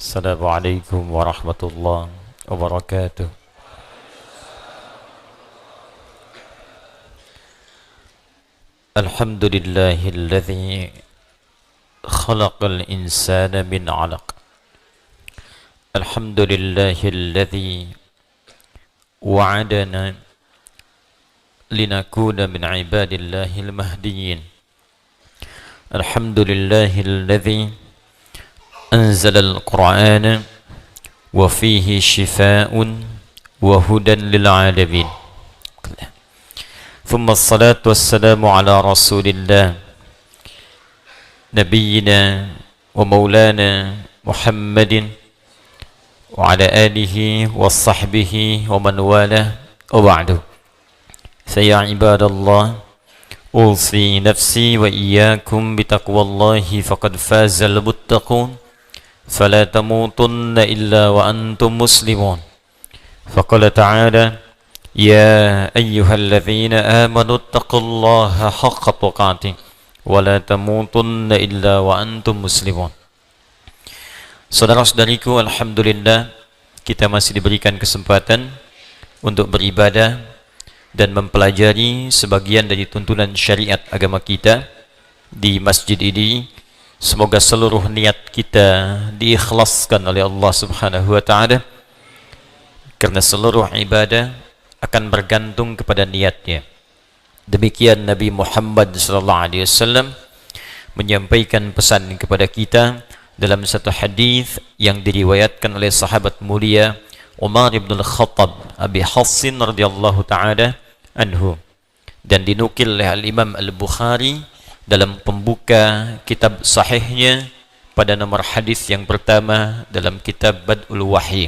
السلام عليكم ورحمة الله وبركاته. الحمد لله الذي خلق الإنسان من علق. الحمد لله الذي وعدنا لنكون من عباد الله المهديين. الحمد لله الذي أنزل القرآن وفيه شفاء وهدى للعالمين. ثم الصلاة والسلام على رسول الله نبينا ومولانا محمد وعلى آله وصحبه ومن والاه وبعده. فيا عباد الله، أوصي نفسي وإياكم بتقوى الله فقد فاز المتقون. فلا تموتن إلا وأنتم مسلمون. فقال تعالى: يا أيها الذين آمنوا اتقوا الله حق تقاته ولا تموتن إلا وأنتم مسلمون. Saudara-saudariku, alhamdulillah kita masih diberikan kesempatan untuk beribadah dan mempelajari sebagian dari tuntunan syariat agama kita di masjid ini. Semoga seluruh niat kita diikhlaskan oleh Allah Subhanahu wa taala, karena seluruh ibadah akan bergantung kepada niatnya. Demikian Nabi Muhammad sallallahu alaihi wasallam menyampaikan pesan kepada kita dalam satu hadis yang diriwayatkan oleh sahabat mulia Umar ibn al-Khattab Abi Hassin radhiyallahu taala anhu, dan dinukil oleh Al-Imam Al-Bukhari dalam pembuka kitab sahihnya pada nomor hadis yang pertama dalam kitab Bad'ul Wahyi.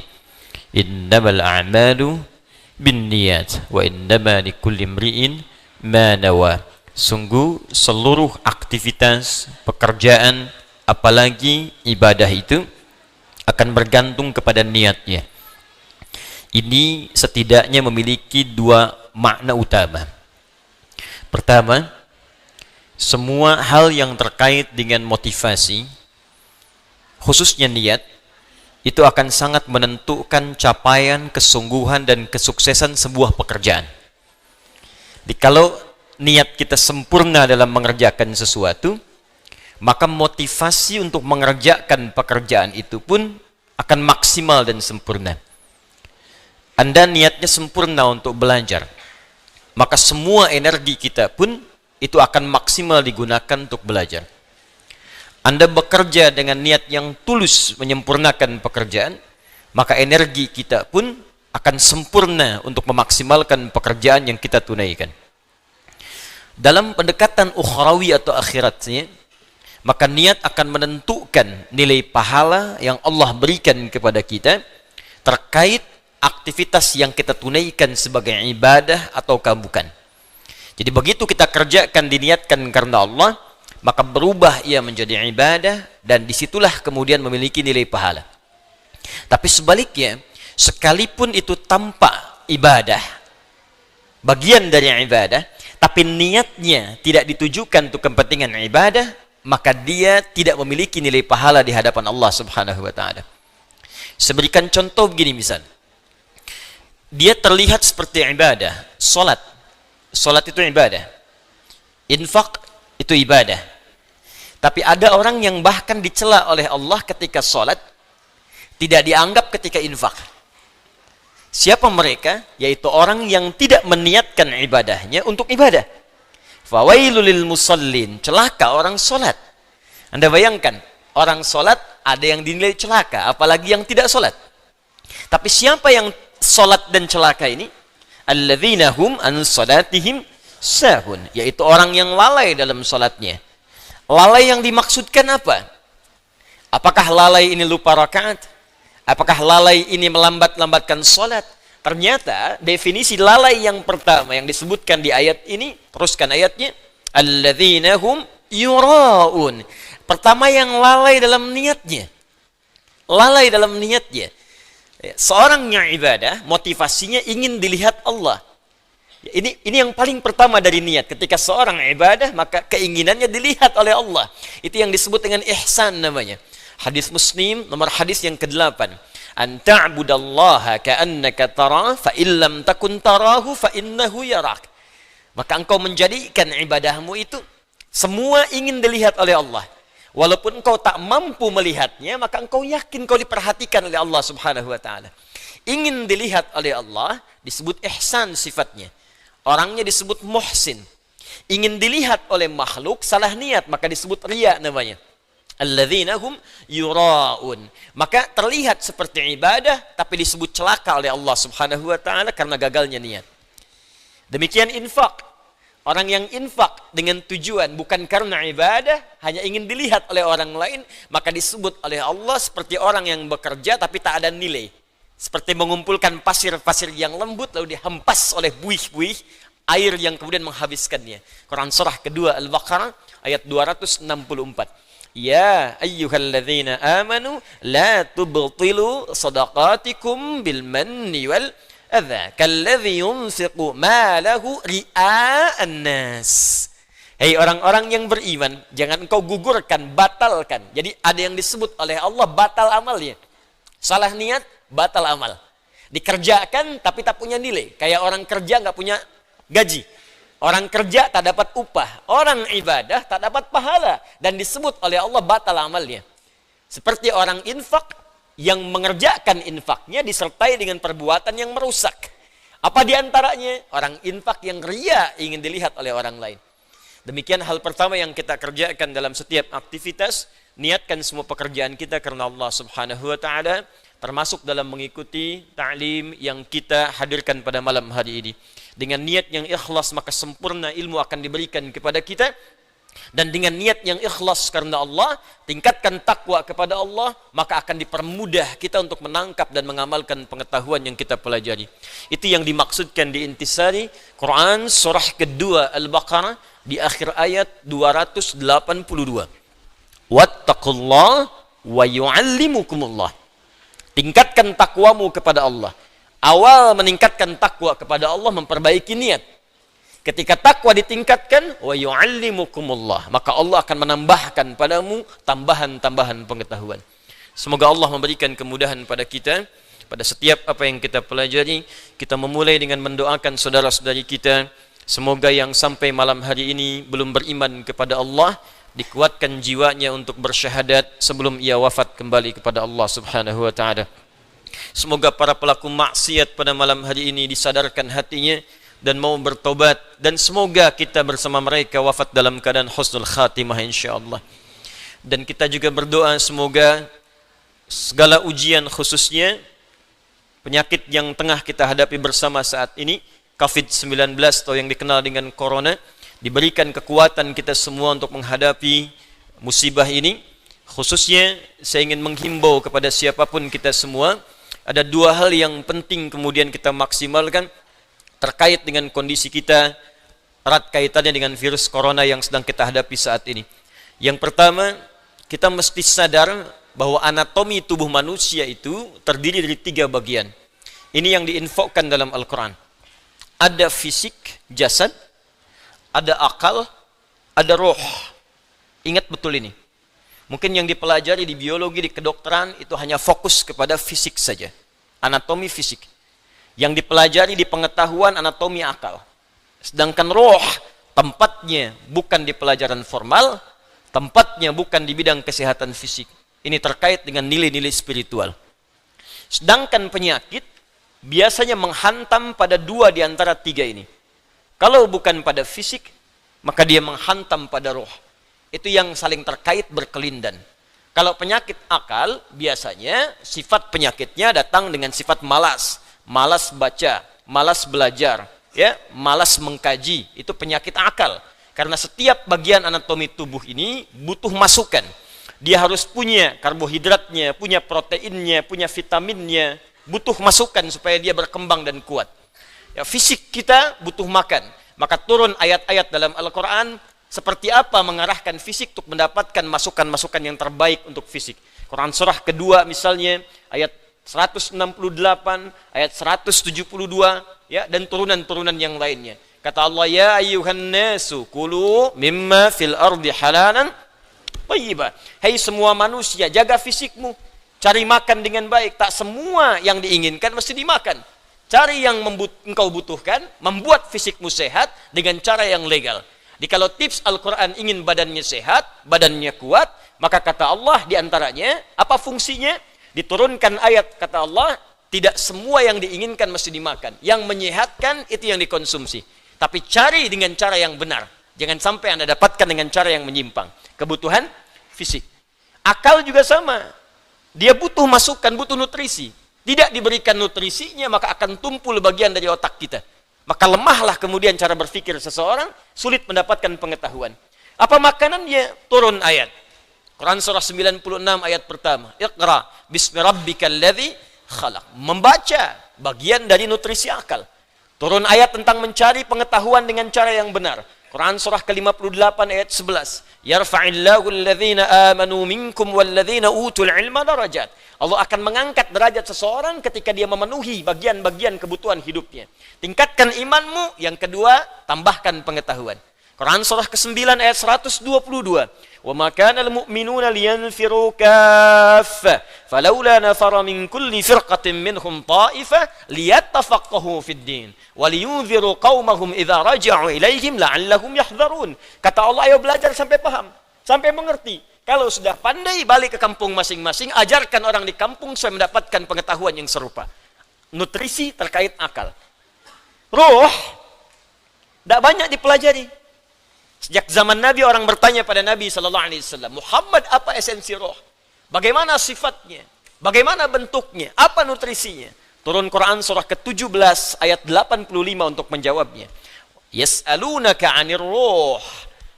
Innamal a'malu binniyat wa innama likulli imri'in ma nawa. Sungguh seluruh aktivitas pekerjaan apalagi ibadah itu akan bergantung kepada niatnya. Ini setidaknya memiliki dua makna utama. Pertama, semua hal yang terkait dengan motivasi, khususnya niat, itu akan sangat menentukan capaian, kesungguhan, dan kesuksesan sebuah pekerjaan. Jadi kalau niat kita sempurna dalam mengerjakan sesuatu, maka motivasi untuk mengerjakan pekerjaan itu pun akan maksimal dan sempurna. Anda niatnya sempurna untuk belajar, maka semua energi kita pun itu akan maksimal digunakan untuk belajar. Anda bekerja dengan niat yang tulus menyempurnakan pekerjaan, maka energi kita pun akan sempurna untuk memaksimalkan pekerjaan yang kita tunaikan. Dalam pendekatan ukhrawi atau akhiratnya, maka niat akan menentukan nilai pahala yang Allah berikan kepada kita terkait aktivitas yang kita tunaikan sebagai ibadah ataukah bukan. Jadi begitu kita kerjakan diniatkan karena Allah, maka berubah ia menjadi ibadah, dan disitulah kemudian memiliki nilai pahala. Tapi sebaliknya, sekalipun itu tanpa ibadah, bagian dari ibadah, tapi niatnya tidak ditujukan untuk kepentingan ibadah, maka dia tidak memiliki nilai pahala di hadapan Allah Subhanahu wa taala. Saya berikan contoh begini, misal dia terlihat seperti ibadah, Salat itu ibadah, infak itu ibadah. Tapi ada orang yang bahkan dicela oleh Allah ketika salat, tidak dianggap ketika infak. Siapa mereka? Yaitu orang yang tidak meniatkan ibadahnya untuk ibadah. Fawailul lil musallin, celaka orang salat. Anda bayangkan, orang salat ada yang dinilai celaka, apalagi yang tidak salat. Tapi siapa yang salat dan celaka ini? Alladzina hum an salatihim sahun, yaitu orang yang lalai dalam salatnya. Lalai yang dimaksudkan apa? Apakah lalai ini lupa rakaat? Apakah lalai ini melambat-lambatkan salat? Ternyata definisi lalai yang pertama yang disebutkan di ayat ini, teruskan ayatnya, alladzina hum yuraun. Pertama, yang lalai dalam niatnya. Lalai dalam niatnya. Seorang yang ibadah, motivasinya ingin dilihat Allah. Ini yang paling pertama dari niat. Ketika seorang ibadah, maka keinginannya dilihat oleh Allah. Itu yang disebut dengan ihsan namanya. Hadis Muslim nomor hadis yang ke-8. An ta'budallaha ka'annaka tarah fa illam takun tarahu fa innahu yarak. Maka engkau menjadikan ibadahmu itu semua ingin dilihat oleh Allah. Walaupun engkau tak mampu melihatnya, maka engkau yakin kau diperhatikan oleh Allah Subhanahu wa taala. Ingin dilihat oleh Allah disebut ihsan sifatnya. Orangnya disebut muhsin. Ingin dilihat oleh makhluk salah niat, maka disebut riya namanya. Alladzina hum yura'un. Maka terlihat seperti ibadah tapi disebut celaka oleh Allah Subhanahu wa taala karena gagalnya niat. Demikian infak. Orang yang infak dengan tujuan bukan karena ibadah, hanya ingin dilihat oleh orang lain, maka disebut oleh Allah seperti orang yang bekerja tapi tak ada nilai. Seperti mengumpulkan pasir-pasir yang lembut lalu dihempas oleh buih-buih air yang kemudian menghabiskannya. Quran surah kedua Al-Baqarah ayat 264. Ya ayyuhalladzina amanu la tubtilu sadaqatikum bil manni wal adza kalladzi yunfiqu malahu ria'an nas. Hei orang-orang yang beriman, jangan engkau gugurkan, batalkan. Jadi ada yang disebut oleh Allah batal amalnya. Salah niat, batal amal. Dikerjakan tapi tak punya nilai. Kayak orang kerja nggak punya gaji. Orang kerja tak dapat upah. Orang ibadah tak dapat pahala. Dan disebut oleh Allah batal amalnya. Seperti orang infak yang mengerjakan infaknya disertai dengan perbuatan yang merusak. Apa diantaranya? Orang infak yang riya ingin dilihat oleh orang lain. Demikian hal pertama yang kita kerjakan dalam setiap aktivitas. Niatkan semua pekerjaan kita karena Allah Subhanahu wa taala, termasuk dalam mengikuti ta'lim yang kita hadirkan pada malam hari ini. Dengan niat yang ikhlas maka sempurna ilmu akan diberikan kepada kita. Dan dengan niat yang ikhlas karena Allah, tingkatkan takwa kepada Allah, maka akan dipermudah kita untuk menangkap dan mengamalkan pengetahuan yang kita pelajari. Itu yang dimaksudkan di intisari Quran surah kedua Al-Baqarah di akhir ayat 282. Wattaqullah wa yu'allimukumullah. Tingkatkan takwamu kepada Allah. Awal meningkatkan takwa kepada Allah memperbaiki niat. Ketika takwa ditingkatkan, wa yu'allimukumullah, maka Allah akan menambahkan padamu tambahan-tambahan pengetahuan. Semoga Allah memberikan kemudahan pada kita pada setiap apa yang kita pelajari. Kita memulai dengan mendoakan saudara-saudari kita, semoga yang sampai malam hari ini belum beriman kepada Allah, dikuatkan jiwanya untuk bersyahadat sebelum ia wafat kembali kepada Allah Subhanahu wa taala. Semoga para pelaku maksiat pada malam hari ini disadarkan hatinya dan mau bertobat, dan semoga kita bersama mereka wafat dalam keadaan husnul khatimah insyaallah. Dan kita juga berdoa semoga segala ujian, khususnya penyakit yang tengah kita hadapi bersama saat ini, COVID-19 atau yang dikenal dengan corona, diberikan kekuatan kita semua untuk menghadapi musibah ini. Khususnya saya ingin menghimbau kepada siapapun kita semua, ada dua hal yang penting kemudian kita maksimalkan terkait dengan kondisi kita, erat kaitannya dengan virus corona yang sedang kita hadapi saat ini. Yang pertama, kita mesti sadar bahwa anatomi tubuh manusia itu terdiri dari 3 bagian. Ini yang diinfokan dalam Al-Quran. Ada fisik, jasad, ada akal, ada roh. Ingat betul ini. Mungkin yang dipelajari di biologi, di kedokteran, itu hanya fokus kepada fisik saja. Anatomi fisik. Yang dipelajari di pengetahuan anatomi akal. Sedangkan roh, tempatnya bukan di pelajaran formal, tempatnya bukan di bidang kesehatan fisik. Ini terkait dengan nilai-nilai spiritual. Sedangkan penyakit biasanya menghantam pada 2 di antara 3 ini. Kalau bukan pada fisik, maka dia menghantam pada roh. Itu yang saling terkait berkelindan. Kalau penyakit akal, biasanya sifat penyakitnya datang dengan sifat malas. Malas baca, malas belajar, ya, malas mengkaji. Itu penyakit akal. Karena setiap bagian anatomi tubuh ini butuh masukan. Dia harus punya karbohidratnya, punya proteinnya, punya vitaminnya, butuh masukan supaya dia berkembang dan kuat. Ya, fisik kita butuh makan. Maka turun ayat-ayat dalam Al-Quran seperti apa mengarahkan fisik untuk mendapatkan masukan-masukan yang terbaik untuk fisik. Quran surah kedua misalnya ayat 168, ayat 172, ya, dan turunan-turunan yang lainnya. Kata Allah, ya ayyuhan nasu kulu mimma fil ardi halalan thayyibah. Hai semua manusia, jaga fisikmu. Cari makan dengan baik. Tak semua yang diinginkan mesti dimakan. Cari yang engkau butuhkan, membuat fisikmu sehat dengan cara yang legal. Jadi kalau tips Al-Quran ingin badannya sehat, badannya kuat, maka kata Allah diantaranya, apa fungsinya? Diturunkan ayat, kata Allah, tidak semua yang diinginkan mesti dimakan. Yang menyehatkan itu yang dikonsumsi. Tapi cari dengan cara yang benar. Jangan sampai Anda dapatkan dengan cara yang menyimpang. Kebutuhan fisik. Akal juga sama. Dia butuh masukan, butuh nutrisi. Tidak diberikan nutrisinya, maka akan tumpul bagian dari otak kita. Maka lemahlah kemudian cara berpikir seseorang, sulit mendapatkan pengetahuan. Apa makanannya? Turun ayat. Quran surah 96 ayat pertama. Iqra bismi rabbikal ladzi khalaq. Membaca bagian dari nutrisi akal. Turun ayat tentang mencari pengetahuan dengan cara yang benar. Quran surah ke-58 ayat 11. Yarfa'illahu alladhina amanu minkum walladhina utul ilma darajat. Allah akan mengangkat derajat seseorang ketika dia memenuhi bagian-bagian kebutuhan hidupnya. Tingkatkan imanmu, yang kedua, tambahkan pengetahuan. Quran surah ke-9 ayat 122. Wa ma kana al-mu'minuna liyanfiru kaffah falawla nafara min kulli firqatin minhum ta'ifah liyattafaqahu fid din wa liyunziru qaumahum idza raja'u ilaihim la'allahum yahdharun. Kata Allah, ayo belajar sampai paham, sampai mengerti. Kalau sudah pandai, balik ke kampung masing-masing, ajarkan orang di kampung supaya mendapatkan pengetahuan yang serupa. Nutrisi terkait akal. Ruh tidak banyak dipelajari. Sejak zaman Nabi, orang bertanya pada Nabi SAW, Muhammad, apa esensi roh? Bagaimana sifatnya? Bagaimana bentuknya? Apa nutrisinya? Turun Quran surah ke-17 ayat 85 untuk menjawabnya. Yas'alunaka 'anir ruh.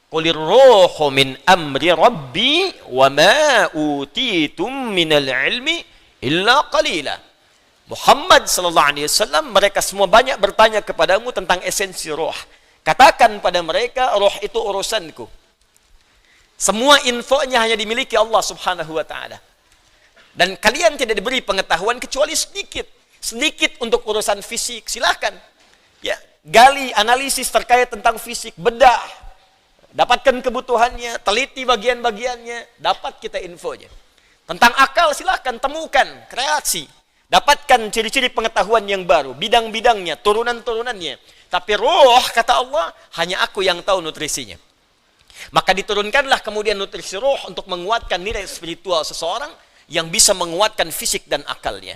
Qulir ruhu min amri rabbi wa ma utitum minal ilmi illa qalila. Muhammad SAW, mereka semua banyak bertanya kepadamu tentang esensi roh. Katakan pada mereka, roh itu urusanku. Semua infonya hanya dimiliki Allah Subhanahu wa ta'ala. Dan kalian tidak diberi pengetahuan kecuali sedikit. Sedikit untuk urusan fisik, silahkan. Ya, gali analisis terkait tentang fisik, bedah. Dapatkan kebutuhannya, teliti bagian-bagiannya, dapat kita infonya. Tentang akal silahkan temukan, kreasi. Dapatkan ciri-ciri pengetahuan yang baru, bidang-bidangnya, turunan-turunannya. Tapi roh, kata Allah, hanya aku yang tahu nutrisinya. Maka diturunkanlah kemudian nutrisi roh untuk menguatkan nilai spiritual seseorang yang bisa menguatkan fisik dan akalnya.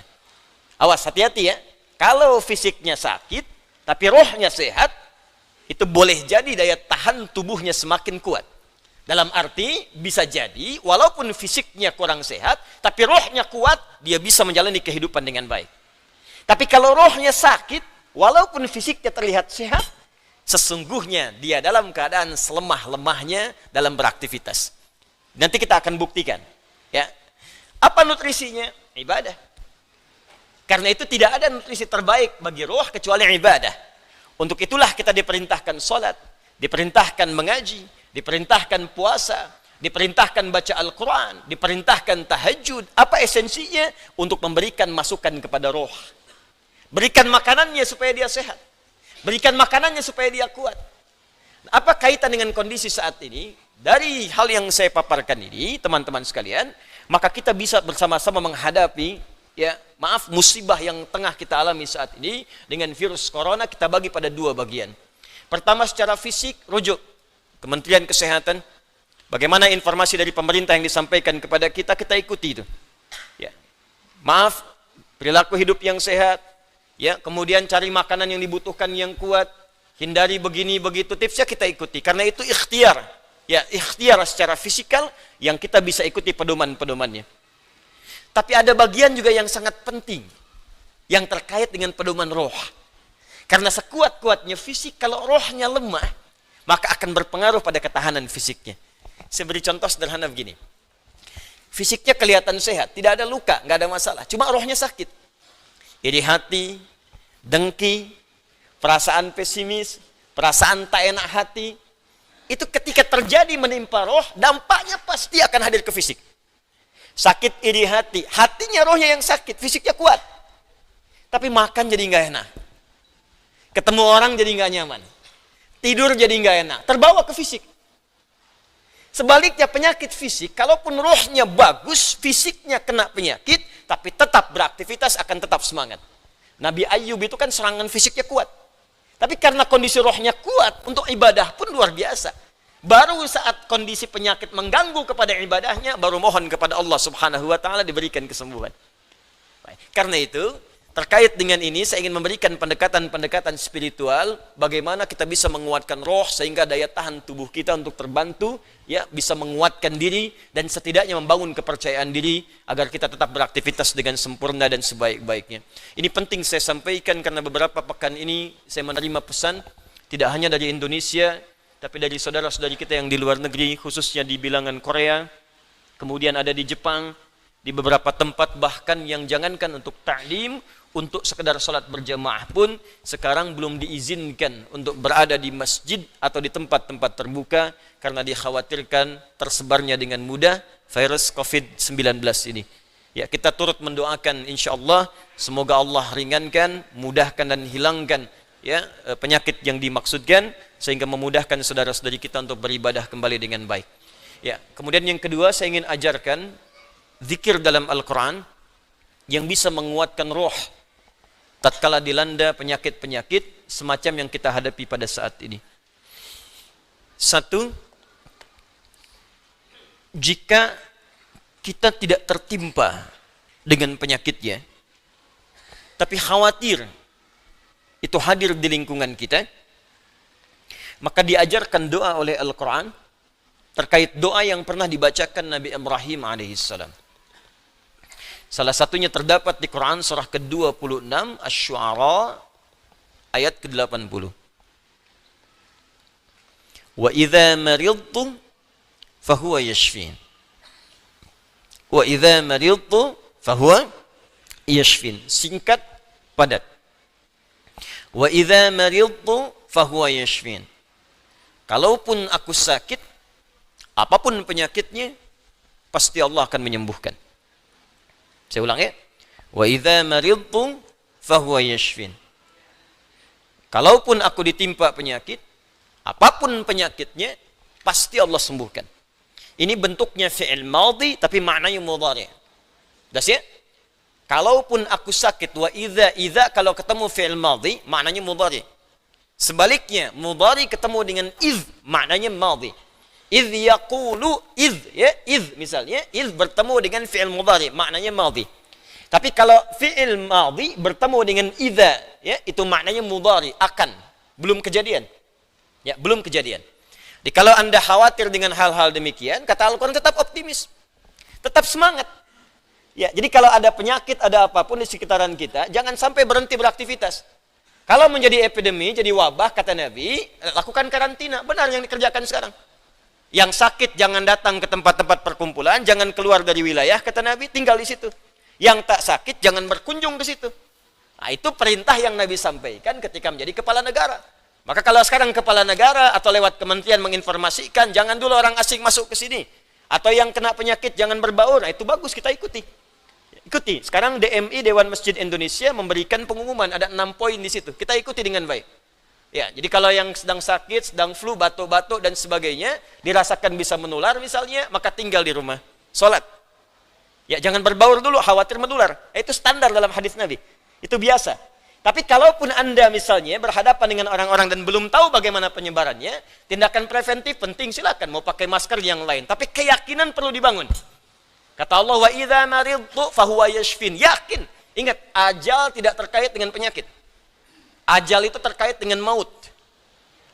Awas, hati-hati ya. Kalau fisiknya sakit, tapi rohnya sehat, itu boleh jadi daya tahan tubuhnya semakin kuat. Dalam arti, bisa jadi, walaupun fisiknya kurang sehat, tapi rohnya kuat, dia bisa menjalani kehidupan dengan baik. Tapi kalau rohnya sakit, walaupun fisiknya terlihat sehat, sesungguhnya dia dalam keadaan selemah-lemahnya dalam beraktivitas. Nanti kita akan buktikan. Ya. Apa nutrisinya? Ibadah. Karena itu tidak ada nutrisi terbaik bagi roh kecuali ibadah. Untuk itulah kita diperintahkan sholat, diperintahkan mengaji, diperintahkan puasa, diperintahkan baca Al-Quran, diperintahkan tahajud. Apa esensinya? Untuk memberikan masukan kepada roh. Berikan makanannya supaya dia sehat. Berikan makanannya supaya dia kuat. Apa kaitan dengan kondisi saat ini? Dari hal yang saya paparkan ini, teman-teman sekalian, maka kita bisa bersama-sama menghadapi, musibah yang tengah kita alami saat ini dengan virus corona. Kita bagi pada dua bagian. Pertama, secara fisik, rujuk Kementerian Kesehatan. Bagaimana informasi dari pemerintah yang disampaikan kepada kita, kita ikuti itu. Ya. Maaf, perilaku hidup yang sehat. Ya, kemudian cari makanan yang dibutuhkan yang kuat, hindari begini begitu, tipsnya kita ikuti karena itu ikhtiar. Ya, ikhtiar secara fisikal yang kita bisa ikuti pedoman-pedomannya. Tapi ada bagian juga yang sangat penting yang terkait dengan pedoman roh. Karena sekuat-kuatnya fisik, kalau rohnya lemah, maka akan berpengaruh pada ketahanan fisiknya. Saya beri contoh sederhana begini. Fisiknya kelihatan sehat, tidak ada luka, nggak ada masalah, cuma rohnya sakit. Iri hati, dengki, perasaan pesimis, perasaan tak enak hati, itu ketika terjadi menimpa roh, dampaknya pasti akan hadir ke fisik. Sakit iri hati, hatinya rohnya yang sakit, fisiknya kuat. Tapi makan jadi nggak enak. Ketemu orang jadi nggak nyaman. Tidur jadi nggak enak, terbawa ke fisik. Sebaliknya penyakit fisik, kalaupun rohnya bagus, fisiknya kena penyakit, tapi tetap beraktivitas akan tetap semangat. Nabi Ayyub itu kan serangan fisiknya kuat. Tapi karena kondisi rohnya kuat, untuk ibadah pun luar biasa. Baru saat kondisi penyakit mengganggu kepada ibadahnya, baru mohon kepada Allah Subhanahu wa Ta'ala diberikan kesembuhan. Baik. Karena itu, terkait dengan ini, saya ingin memberikan pendekatan-pendekatan spiritual, bagaimana kita bisa menguatkan roh, sehingga daya tahan tubuh kita untuk terbantu, ya, bisa menguatkan diri, dan setidaknya membangun kepercayaan diri, agar kita tetap beraktivitas dengan sempurna dan sebaik-baiknya. Ini penting saya sampaikan, karena beberapa pekan ini, saya menerima pesan, tidak hanya dari Indonesia, tapi dari saudara-saudari kita yang di luar negeri, khususnya di bilangan Korea, kemudian ada di Jepang, di beberapa tempat, bahkan yang jangankan untuk ta'lim, untuk sekedar salat berjamaah pun sekarang belum diizinkan untuk berada di masjid atau di tempat-tempat terbuka karena dikhawatirkan tersebarnya dengan mudah virus COVID-19 ini. Ya, kita turut mendoakan insyaallah semoga Allah ringankan, mudahkan dan hilangkan ya penyakit yang dimaksudkan sehingga memudahkan saudara-saudari kita untuk beribadah kembali dengan baik. Ya, kemudian yang kedua saya ingin ajarkan zikir dalam Al-Qur'an yang bisa menguatkan roh tatkala dilanda penyakit-penyakit semacam yang kita hadapi pada saat ini. Satu, jika kita tidak tertimpa dengan penyakitnya, tapi khawatir itu hadir di lingkungan kita, maka diajarkan doa oleh Al-Quran terkait doa yang pernah dibacakan Nabi Ibrahim alaihissalam. Salah satunya terdapat di Quran surah ke-26 Asy-Syu'ara ayat ke-80. Wa idza maridtu fahuwa yashfin. Wa idza maridtu fahuwa yashfin. Singkat, padat. Wa idza maridtu fahuwa yashfin. Kalaupun aku sakit, apapun penyakitnya, pasti Allah akan menyembuhkan. Saya ulang ya. Wa idza maridtu fahuwa yashfin. Kalaupun aku ditimpa penyakit, apapun penyakitnya, pasti Allah sembuhkan. Ini bentuknya fi'il madhi tapi maknanya mudhari'. Das ya? Kalaupun aku sakit, wa idza kalau ketemu fi'il madhi maknanya mudhari'. Sebaliknya, mudhari ketemu dengan iz maknanya madhi. Iz yaqulu iz ya, iz misalnya, iz bertemu dengan fi'il mudhari maknanya madhi. Tapi kalau fi'il madhi bertemu dengan idza ya, itu maknanya mudhari, akan, belum kejadian. Ya, belum kejadian. Jadi kalau Anda khawatir dengan hal-hal demikian, kata Al-Qur'an tetap optimis. Tetap semangat. Ya, jadi kalau ada penyakit, ada apapun di sekitaran kita, jangan sampai berhenti beraktivitas. Kalau menjadi epidemi, jadi wabah, kata Nabi, lakukan karantina. Benar yang dikerjakan sekarang. Yang sakit jangan datang ke tempat-tempat perkumpulan, jangan keluar dari wilayah, kata Nabi, tinggal di situ. Yang tak sakit jangan berkunjung ke situ. Nah, itu perintah yang Nabi sampaikan ketika menjadi kepala negara. Maka kalau sekarang kepala negara atau lewat kementerian menginformasikan, jangan dulu orang asing masuk ke sini. Atau yang kena penyakit jangan berbaur. Nah, itu bagus, kita ikuti. Ikuti. Sekarang DMI, Dewan Masjid Indonesia, memberikan pengumuman, ada 6 poin di situ. Kita ikuti dengan baik. Ya, jadi kalau yang sedang sakit, sedang flu, batuk-batuk dan sebagainya, dirasakan bisa menular misalnya, maka tinggal di rumah. Salat. Ya, jangan berbaur dulu, khawatir menular. Itu standar dalam hadis Nabi. Itu biasa. Tapi kalaupun Anda misalnya berhadapan dengan orang-orang dan belum tahu bagaimana penyebarannya, tindakan preventif penting, silakan mau pakai masker yang lain. Tapi keyakinan perlu dibangun. Kata Allah, wa idza maridtu fahuwa yashfin. Yakin. Ingat, ajal tidak terkait dengan penyakit. Ajal itu terkait dengan maut.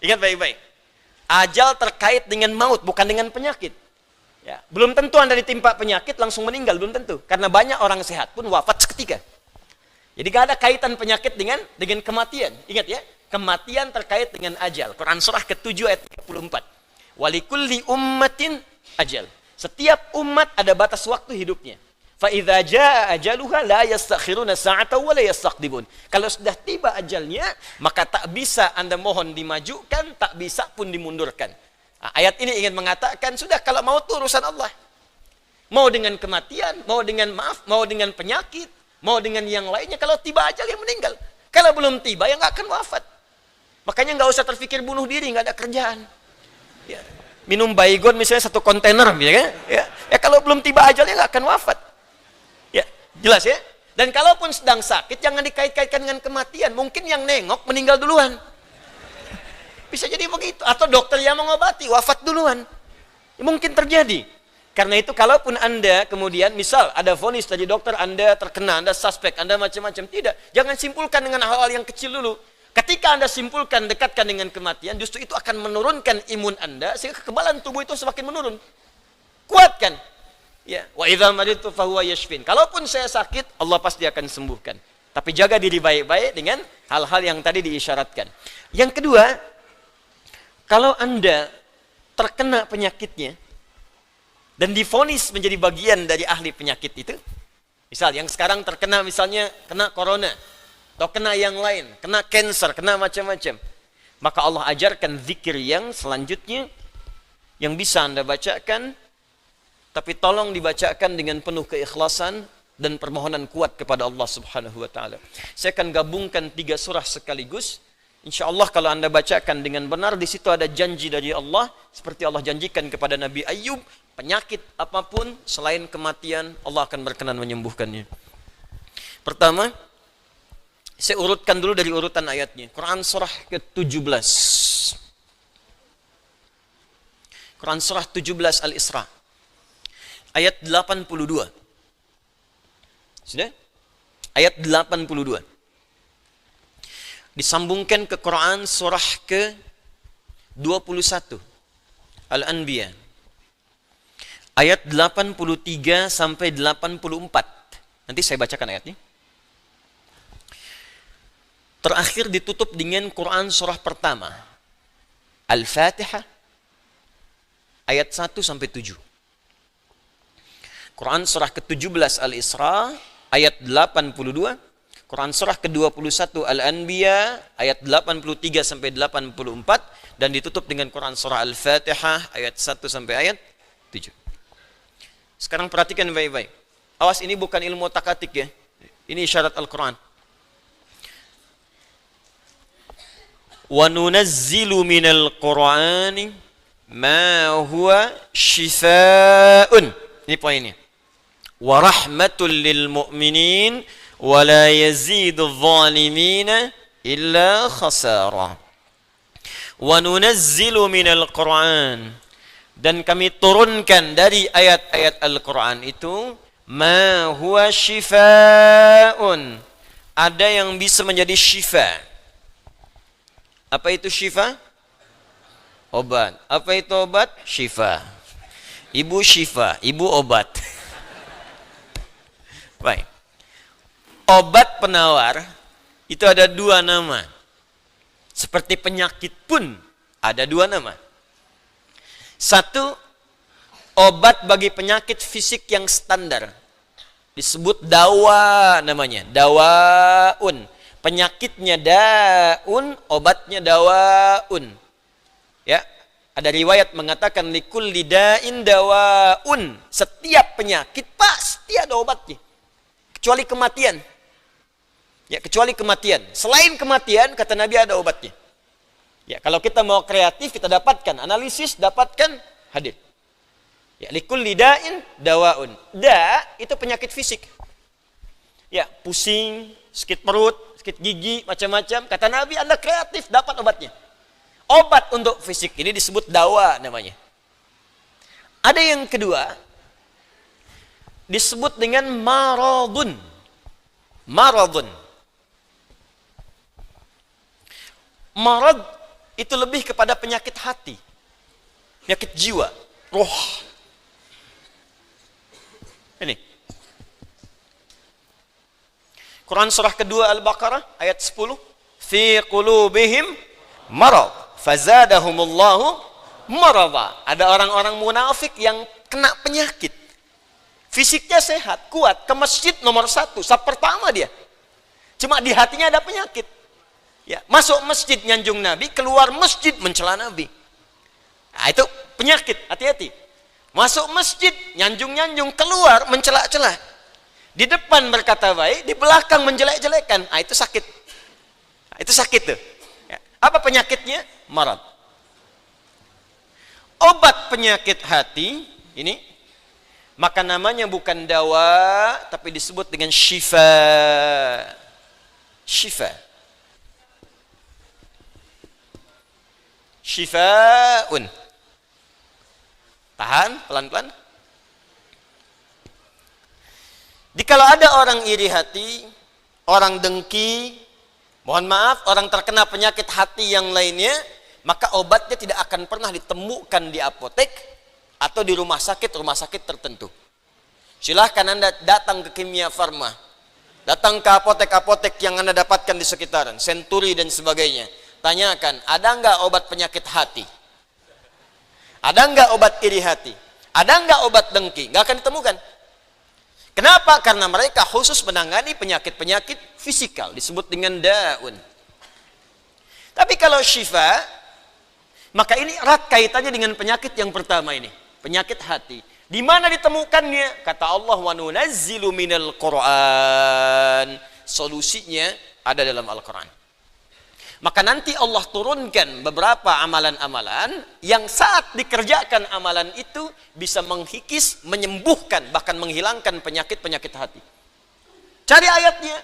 Ingat baik-baik. Ajal terkait dengan maut, bukan dengan penyakit. Ya, belum tentu Anda ditimpa penyakit langsung meninggal, belum tentu. Karena banyak orang sehat pun wafat seketika. Jadi gak ada kaitan penyakit dengan kematian. Ingat ya, kematian terkait dengan ajal. Quran surah ke-7 ayat 34. Walikulli ummatin ajal. Setiap umat ada batas waktu hidupnya. Fa idza jaa ajaluha la yastakhiruna sa'atan wa la yastaqdimun. Kalau sudah tiba ajalnya, maka tak bisa Anda mohon dimajukan, tak bisa pun dimundurkan. Nah, ayat ini ingin mengatakan sudah kalau mau itu urusan Allah. Mau dengan kematian, mau dengan mau dengan penyakit, mau dengan yang lainnya, kalau tiba ajal yang meninggal. Kalau belum tiba ya nggak akan wafat. Makanya nggak usah terfikir bunuh diri, nggak ada kerjaan. Ya. minum Baygon misalnya 1 kontainer, ya kalau belum tiba ajalnya nggak akan wafat. Ya, jelas ya. Dan kalaupun sedang sakit, jangan dikait-kaitkan dengan kematian. Mungkin yang nengok meninggal duluan. Bisa jadi begitu. Atau dokter yang mengobati, wafat duluan. Ya, mungkin terjadi. Karena itu, kalaupun Anda kemudian, misal ada vonis dari dokter, Anda terkena, Anda suspek, Anda macam-macam. Tidak. Jangan simpulkan dengan hal-hal yang kecil dulu. Ketika Anda simpulkan, dekatkan dengan kematian, justru itu akan menurunkan imun Anda, sehingga kekebalan tubuh itu semakin menurun. Kuatkan. Ya, wa idza maridtu fahuwa yashfin. Kalaupun saya sakit, Allah pasti akan sembuhkan. Tapi jaga diri baik-baik dengan hal-hal yang tadi diisyaratkan. Yang kedua, kalau Anda terkena penyakitnya dan divonis menjadi bagian dari ahli penyakit itu, misal yang sekarang terkena misalnya kena corona atau kena yang lain, kena cancer, kena macam-macam, maka Allah ajarkan zikir yang selanjutnya yang bisa Anda bacakan. Tapi tolong dibacakan dengan penuh keikhlasan dan permohonan kuat kepada Allah Subhanahu wa taala. Saya akan gabungkan 3 surah sekaligus. Insya Allah kalau Anda bacakan dengan benar, di situ ada janji dari Allah, seperti Allah janjikan kepada Nabi Ayub, penyakit apapun selain kematian, Allah akan berkenan menyembuhkannya. Pertama, saya urutkan dulu dari urutan ayatnya. Quran surah ke-17. Quran surah 17 Al-Isra. Ayat 82. Sudah? Ayat 82. Disambungkan ke Quran surah ke-21. Al-Anbiya. Ayat 83 sampai 84. Nanti saya bacakan ayatnya. Terakhir ditutup dengan Quran surah pertama. Al-Fatihah. Ayat 1 sampai 7. Quran surah ke-17 Al-Isra ayat 82, Quran surah ke-21 Al-Anbiya ayat 83 sampai 84, dan ditutup dengan Quran surah Al-Fatihah ayat 1 sampai ayat 7. Sekarang perhatikan baik-baik. Awas, ini bukan ilmu otak-atik ya. Ini isyarat Al-Quran. Wa nunazzilu minal Qur'ani ma huwa shifaa'un. Ini poinnya. Wa rahmatul lil mu'minin wa la yazidul zalimina illa khasara. Wa nunazzilu minal Qur'an, dan kami turunkan dari ayat-ayat Al-Quran itu ma huwa shifaa'un, ada yang bisa menjadi syifa. Apa itu syifa? Obat. Apa itu obat? Syifa. Ibu syifa, ibu obat. Baik. Obat penawar itu ada 2 nama. Seperti penyakit pun ada 2 nama. Satu, obat bagi penyakit fisik yang standar. Disebut dawa namanya. Dawaun. Penyakitnya daun, obatnya dawaun. Ya, ada riwayat mengatakan likulli da'in dawaun. Setiap penyakit pasti ada obatnya. Kecuali kematian. Ya, kecuali kematian. Selain kematian, kata Nabi, ada obatnya. Ya, kalau kita mau kreatif, kita dapatkan analisis, dapatkan hadir. Ya, likulli da'in dawaun. Da itu penyakit fisik. Ya, pusing, sakit perut, sakit gigi, macam-macam. Kata Nabi, Anda kreatif, dapat obatnya. Obat untuk fisik ini disebut dawa namanya. Ada yang kedua, disebut dengan maradun. Maradun. Marad itu lebih kepada penyakit hati, penyakit jiwa, roh. Ini Quran surah kedua Al-Baqarah ayat 10, fi qulubihim marad fazadahumullahu marada. Ada orang-orang munafik yang kena penyakit. Fisiknya sehat, kuat, ke masjid nomor 1, saf pertama dia. Cuma di hatinya ada penyakit. Ya, masuk masjid nyanjung Nabi, keluar masjid mencela Nabi. Nah, itu penyakit, hati-hati. Masuk masjid, nyanjung-nyanjung, keluar mencela-cela. Di depan berkata baik, di belakang menjelek-jelekan. Nah, itu sakit. Nah, itu sakit tuh. Ya. Apa penyakitnya? Marad. obat penyakit hati ini, maka namanya bukan dawa, tapi disebut dengan syifa. Syifa. Syifaun. Tahan, pelan-pelan. Jikalau ada orang iri hati, orang dengki, mohon maaf, orang terkena penyakit hati yang lainnya, maka obatnya tidak akan pernah ditemukan di apotek atau di rumah sakit tertentu. Silahkan Anda datang ke Kimia Farma, datang ke apotek-apotek yang Anda dapatkan di sekitaran, Century dan sebagainya. Tanyakan, ada nggak obat penyakit hati? Ada nggak obat iri hati? Ada nggak obat dengki? Nggak akan ditemukan. Kenapa? Karena mereka khusus menangani penyakit-penyakit fisikal, disebut dengan daun. Tapi kalau syifa, maka ini erat kaitannya dengan penyakit yang pertama ini, penyakit hati. Di mana ditemukannya? Kata Allah, wa nunazzilu minal Qur'an. Solusinya ada dalam Al-Quran. Maka nanti Allah turunkan beberapa amalan-amalan yang saat dikerjakan amalan itu bisa menghikis, menyembuhkan, bahkan menghilangkan penyakit-penyakit hati. Cari ayatnya.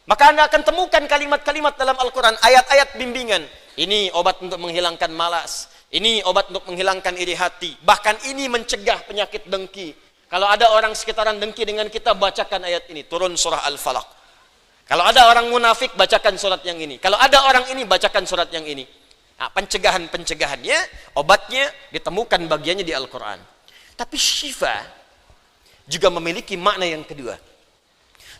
Maka Anda akan temukan kalimat-kalimat dalam Al-Quran, ayat-ayat bimbingan. Ini obat untuk menghilangkan malas. Ini obat untuk menghilangkan iri hati. Bahkan ini mencegah penyakit dengki. Kalau ada orang sekitaran dengki dengan kita, bacakan ayat ini. Turun surah Al-Falaq. Kalau ada orang munafik, bacakan surat yang ini. Kalau ada orang ini, bacakan surat yang ini. Nah, pencegahan-pencegahannya, obatnya ditemukan bagiannya di Al-Quran. Tapi syifa juga memiliki makna yang kedua.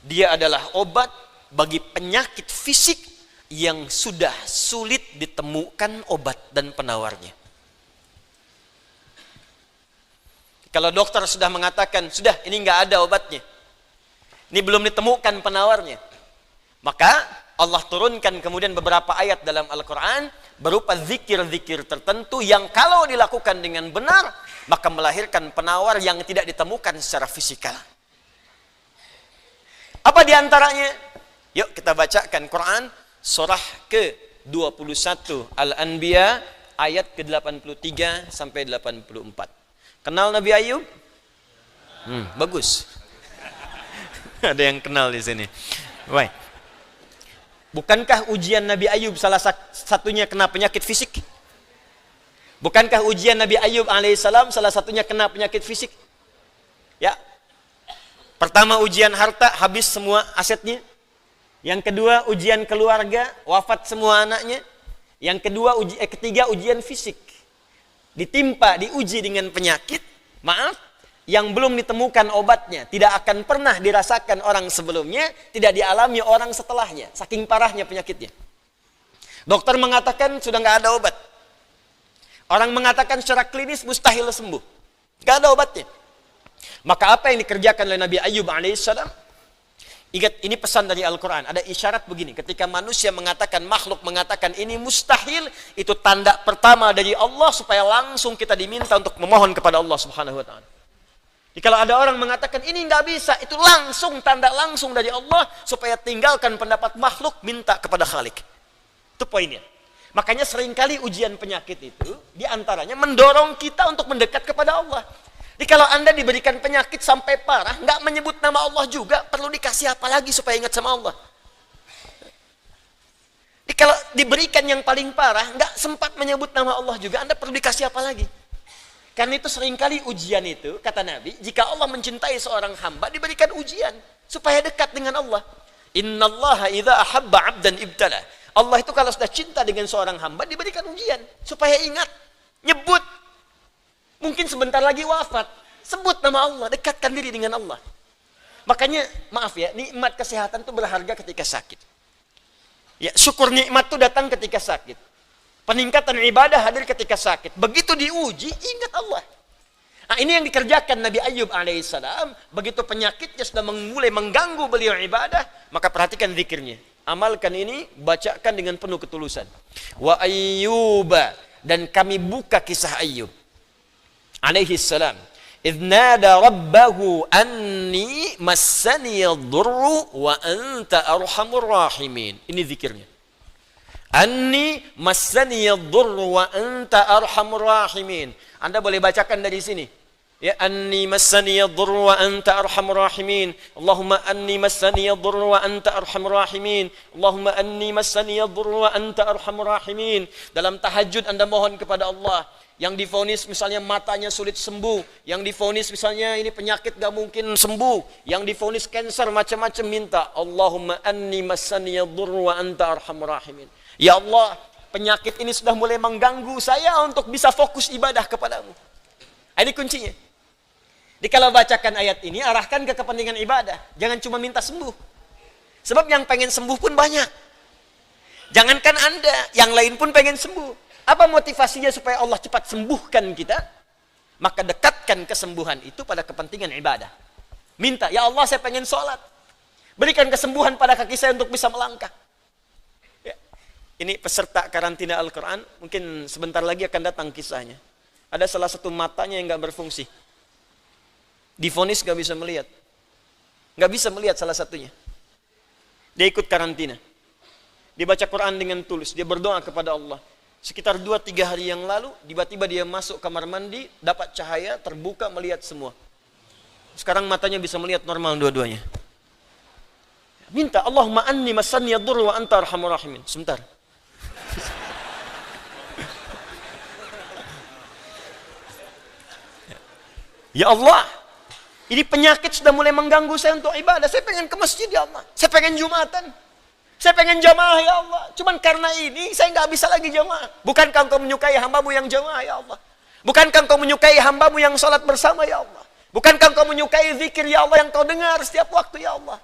Dia adalah obat bagi penyakit fisik yang sudah sulit ditemukan obat dan penawarnya. Kalau dokter sudah mengatakan, sudah ini nggak ada obatnya, ini belum ditemukan penawarnya, maka Allah turunkan kemudian beberapa ayat dalam Al-Quran berupa zikir-zikir tertentu yang kalau dilakukan dengan benar, maka melahirkan penawar yang tidak ditemukan secara fisikal. Apa diantaranya? Yuk kita bacakan Quran surah ke-21 Al-Anbiya ayat ke-83 sampai 84. Kenal Nabi Ayub? Bagus. Ada yang kenal di sini. Baik. Bukankah ujian Nabi Ayub salah satunya kena penyakit fisik? Bukankah ujian Nabi Ayub alaihissalam salah satunya kena penyakit fisik? Ya. Pertama ujian harta, habis semua asetnya. Yang kedua ujian keluarga, wafat semua anaknya. Yang kedua ketiga ujian fisik. Ditimpa, diuji dengan penyakit, maaf, yang belum ditemukan obatnya, tidak akan pernah dirasakan orang sebelumnya, tidak dialami orang setelahnya, saking parahnya penyakitnya. Dokter mengatakan sudah nggak ada obat. Orang mengatakan secara klinis mustahil sembuh, nggak ada obatnya. Maka apa yang dikerjakan oleh Nabi Ayub alaihissalam? Ingat, ini pesan dari Al-Quran. Ada isyarat begini, ketika manusia mengatakan, makhluk mengatakan ini mustahil, itu tanda pertama dari Allah supaya langsung kita diminta untuk memohon kepada Allah subhanahu wa ta'ala. Jadi kalau ada orang mengatakan ini nggak bisa, itu langsung tanda langsung dari Allah supaya tinggalkan pendapat makhluk, minta kepada Khalik. Itu poinnya. Makanya seringkali ujian penyakit itu diantaranya mendorong kita untuk mendekat kepada Allah. Jadi kalau Anda diberikan penyakit sampai parah, nggak menyebut nama Allah juga, perlu dikasih apa lagi supaya ingat sama Allah? Jadi kalau diberikan yang paling parah, nggak sempat menyebut nama Allah juga, Anda perlu dikasih apa lagi? Karena itu seringkali ujian itu, kata Nabi, jika Allah mencintai seorang hamba, diberikan ujian supaya dekat dengan Allah. Innallaha idza ahabba 'abdan ibtala. Allah itu kalau sudah cinta dengan seorang hamba, diberikan ujian supaya ingat, nyebut. Mungkin sebentar lagi wafat, sebut nama Allah, dekatkan diri dengan Allah. Makanya, maaf ya, nikmat kesehatan itu berharga ketika sakit. Ya, syukur nikmat itu datang ketika sakit. Peningkatan ibadah hadir ketika sakit. Begitu diuji, ingat Allah. Nah, ini yang dikerjakan Nabi Ayub alaihissalam. Begitu penyakitnya sudah mulai mengganggu beliau ibadah, maka perhatikan zikirnya. Amalkan ini, bacakan dengan penuh ketulusan. Wa ayyuba, dan kami buka kisah Ayub alaihissalam. Idh nada rabbahu anni massani yadurru wa anta arhamur rahimin. Ini zikirnya. Anni massani yadhurru wa anta arhamur rahimin. Anda boleh bacakan dari sini. Ya, anni massani yadhurru wa anta arhamur rahimin. Allahumma anni massani yadhurru wa anta arhamur rahimin. Allahumma anni massani yadhurru wa anta arhamur rahimin. Dalam tahajud Anda mohon kepada Allah. Yang divonis misalnya matanya sulit sembuh, yang divonis misalnya ini penyakit gak mungkin sembuh, yang divonis cancer macam-macam, minta Allahumma anni massani yadhurru wa anta arhamur rahimin. Ya Allah, penyakit ini sudah mulai mengganggu saya untuk bisa fokus ibadah kepadamu. Ini kuncinya. Jadi kalau bacakan ayat ini, arahkan ke kepentingan ibadah. Jangan cuma minta sembuh. Sebab yang pengen sembuh pun banyak. Jangankan Anda, yang lain pun pengen sembuh. Apa motivasinya supaya Allah cepat sembuhkan kita? Maka dekatkan kesembuhan itu pada kepentingan ibadah. Minta, ya Allah saya pengen sholat. Berikan kesembuhan pada kaki saya untuk bisa melangkah. Ya. Ini peserta karantina Al-Quran, mungkin sebentar lagi akan datang kisahnya. Ada salah satu matanya yang gak berfungsi. Divonis gak bisa melihat. Gak bisa melihat salah satunya. Dia ikut karantina. Dia baca Quran dengan tulus. Dia berdoa kepada Allah. Sekitar 2-3 hari yang lalu, tiba-tiba dia masuk kamar mandi, dapat cahaya, terbuka, melihat semua. Sekarang matanya bisa melihat normal dua-duanya. Minta, Allahumma anni massani yadhurru wa anta arhamur rahimin. Sebentar. Ya Allah, ini penyakit sudah mulai mengganggu saya untuk ibadah. Saya pengen ke masjid ya Allah. Saya pengen Jumatan. Saya pengen jamaah ya Allah. Cuman karena ini saya nggak bisa lagi jamaah. Bukankah engkau menyukai hambamu yang jamaah ya Allah? Bukankah engkau menyukai hambamu yang sholat bersama ya Allah? Bukankah engkau menyukai zikir ya Allah yang kau dengar setiap waktu ya Allah?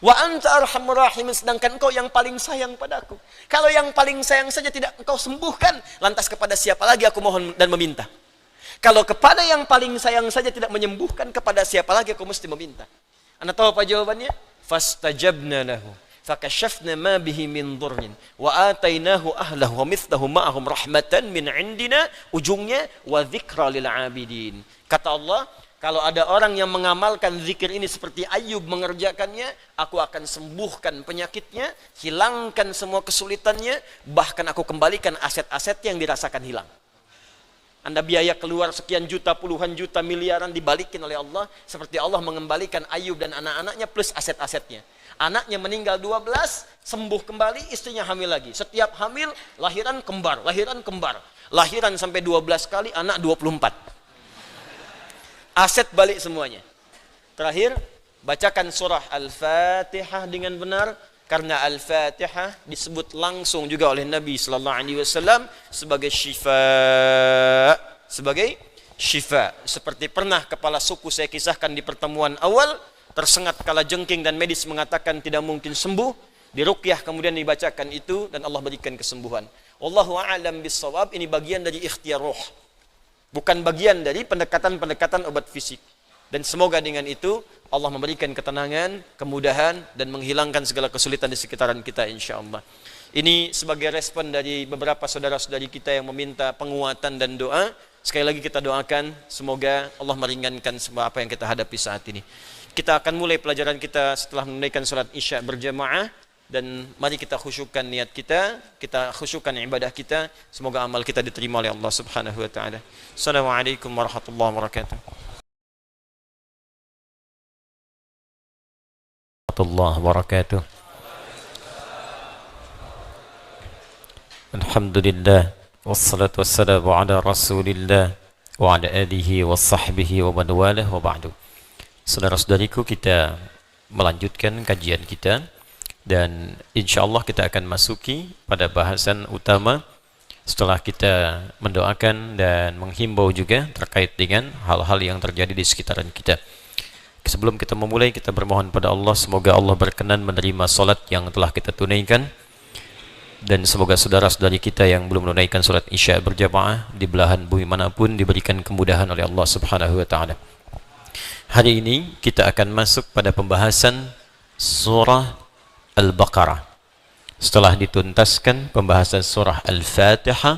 Wa anta arhamur rahimin, sedangkan engkau yang paling sayang padaku. Kalau yang paling sayang saja tidak engkau sembuhkan, lantas kepada siapa lagi aku mohon dan meminta? Kalau kepada yang paling sayang saja tidak menyembuhkan, kepada siapa lagi aku mesti meminta? Anda tahu apa jawabannya? Fastajabna lahu fakashafna ma bihi min dhurrin wa atainahu ahlahu wa mithlahu ma'ahum rahmatan min indina, ujungnya wa dzikra lil abidin. Kata Allah, kalau ada orang yang mengamalkan zikir ini seperti Ayub mengerjakannya, aku akan sembuhkan penyakitnya, hilangkan semua kesulitannya, bahkan aku kembalikan aset-aset yang dirasakan hilang. Anda biaya keluar sekian juta, puluhan juta, miliaran dibalikin oleh Allah, seperti Allah mengembalikan Ayub dan anak-anaknya plus aset-asetnya. Anaknya meninggal 12, sembuh kembali, istrinya hamil lagi. Setiap hamil, lahiran kembar, lahiran kembar. Lahiran sampai 12 kali, anak 24. Aset balik semuanya. Terakhir, bacakan surah Al-Fatihah dengan benar, karena Al-Fatihah disebut langsung juga oleh Nabi sallallahu alaihi wasallam sebagai syifa, sebagai syifa. Seperti pernah kepala suku saya kisahkan di pertemuan awal, tersengat kala jengking dan medis mengatakan tidak mungkin sembuh, diruqyah kemudian dibacakan itu dan Allah berikan kesembuhan. Wallahu a'lam bissawab. Ini bagian dari ikhtiar roh, bukan bagian dari pendekatan-pendekatan obat fisik. Dan semoga dengan itu Allah memberikan ketenangan, kemudahan, dan menghilangkan segala kesulitan di sekitaran kita insyaAllah. Ini sebagai respon dari beberapa saudara-saudari kita yang meminta penguatan dan doa. Sekali lagi kita doakan, semoga Allah meringankan semua apa yang kita hadapi saat ini. Kita akan mulai pelajaran kita setelah menunaikan salat Isya berjamaah. Dan mari kita khusyukkan niat kita, kita khusyukkan ibadah kita. Semoga amal kita diterima oleh Allah Subhanahu wa taala. Assalamualaikum warahmatullahi wabarakatuh. Warahmatullahi wabarakatuh. Alhamdulillah, wassalatu wassalamu ala Rasulillah wa ala alihi wa sahbihi wa man walah wa ba'du. Saudara-saudariku, kita melanjutkan kajian kita dan insyaallah kita akan masuki pada bahasan utama setelah kita mendoakan dan menghimbau juga terkait dengan hal-hal yang terjadi di sekitaran kita. Sebelum kita memulai, kita bermohon pada Allah semoga Allah berkenan menerima salat yang telah kita tunaikan, dan semoga saudara-saudari kita yang belum menunaikan salat Isya berjamaah di belahan bumi manapun diberikan kemudahan oleh Allah Subhanahu wa taala. Hari ini kita akan masuk pada pembahasan surah Al-Baqarah. Setelah dituntaskan pembahasan surah Al-Fatihah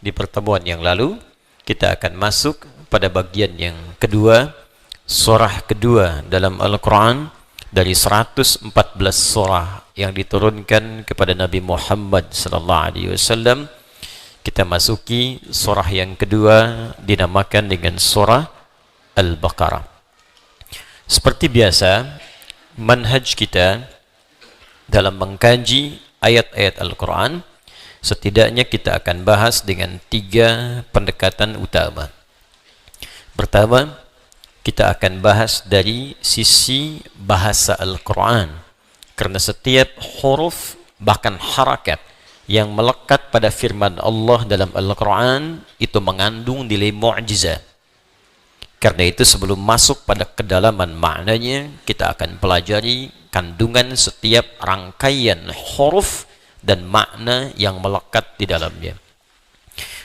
di pertemuan yang lalu, kita akan masuk pada bagian yang kedua, surah kedua dalam Al-Quran, dari 114 surah yang diturunkan kepada Nabi Muhammad sallallahu alaihi wasallam, kita masuki surah yang kedua dinamakan dengan surah Al-Baqarah. Seperti biasa, manhaj kita dalam mengkaji ayat-ayat Al-Quran, setidaknya kita akan bahas dengan 3 pendekatan utama. Pertama, kita akan bahas dari sisi bahasa Al-Quran, karena setiap huruf bahkan harakat yang melekat pada firman Allah dalam Al-Quran itu mengandung nilai mu'jizat. Karena itu sebelum masuk pada kedalaman maknanya, kita akan pelajari kandungan setiap rangkaian huruf dan makna yang melekat di dalamnya.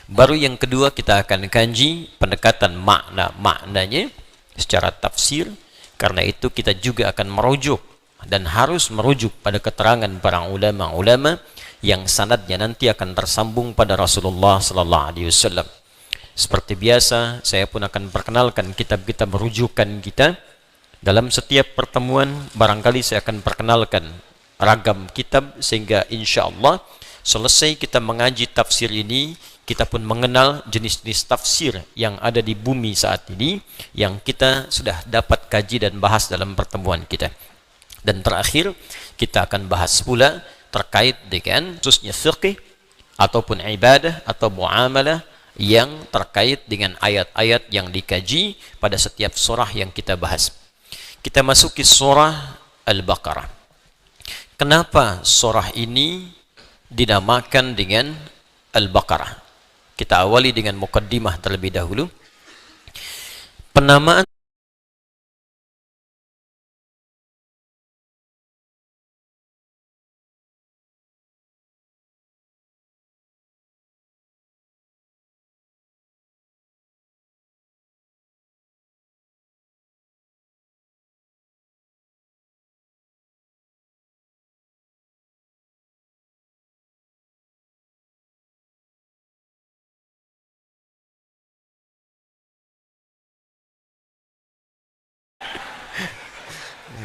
Baru yang kedua kita akan kaji pendekatan maknanya secara tafsir. Karena itu kita juga akan merujuk dan harus merujuk pada keterangan para ulama-ulama yang sanadnya nanti akan tersambung pada Rasulullah sallallahu alaihi wasallam. Seperti biasa, saya pun akan perkenalkan kitab-kitab rujukan kita. Dalam setiap pertemuan barangkali saya akan perkenalkan ragam kitab, sehingga insya Allah selesai kita mengaji tafsir ini, kita pun mengenal jenis-jenis tafsir yang ada di bumi saat ini yang kita sudah dapat kaji dan bahas dalam pertemuan kita. Dan terakhir kita akan bahas pula terkait dengan khususnya fiqh ataupun ibadah atau muamalah yang terkait dengan ayat-ayat yang dikaji pada setiap surah yang kita bahas. Kita masuki surah Al-Baqarah. Kenapa surah ini dinamakan dengan Al-Baqarah? Kita awali dengan mukaddimah terlebih dahulu. Penamaan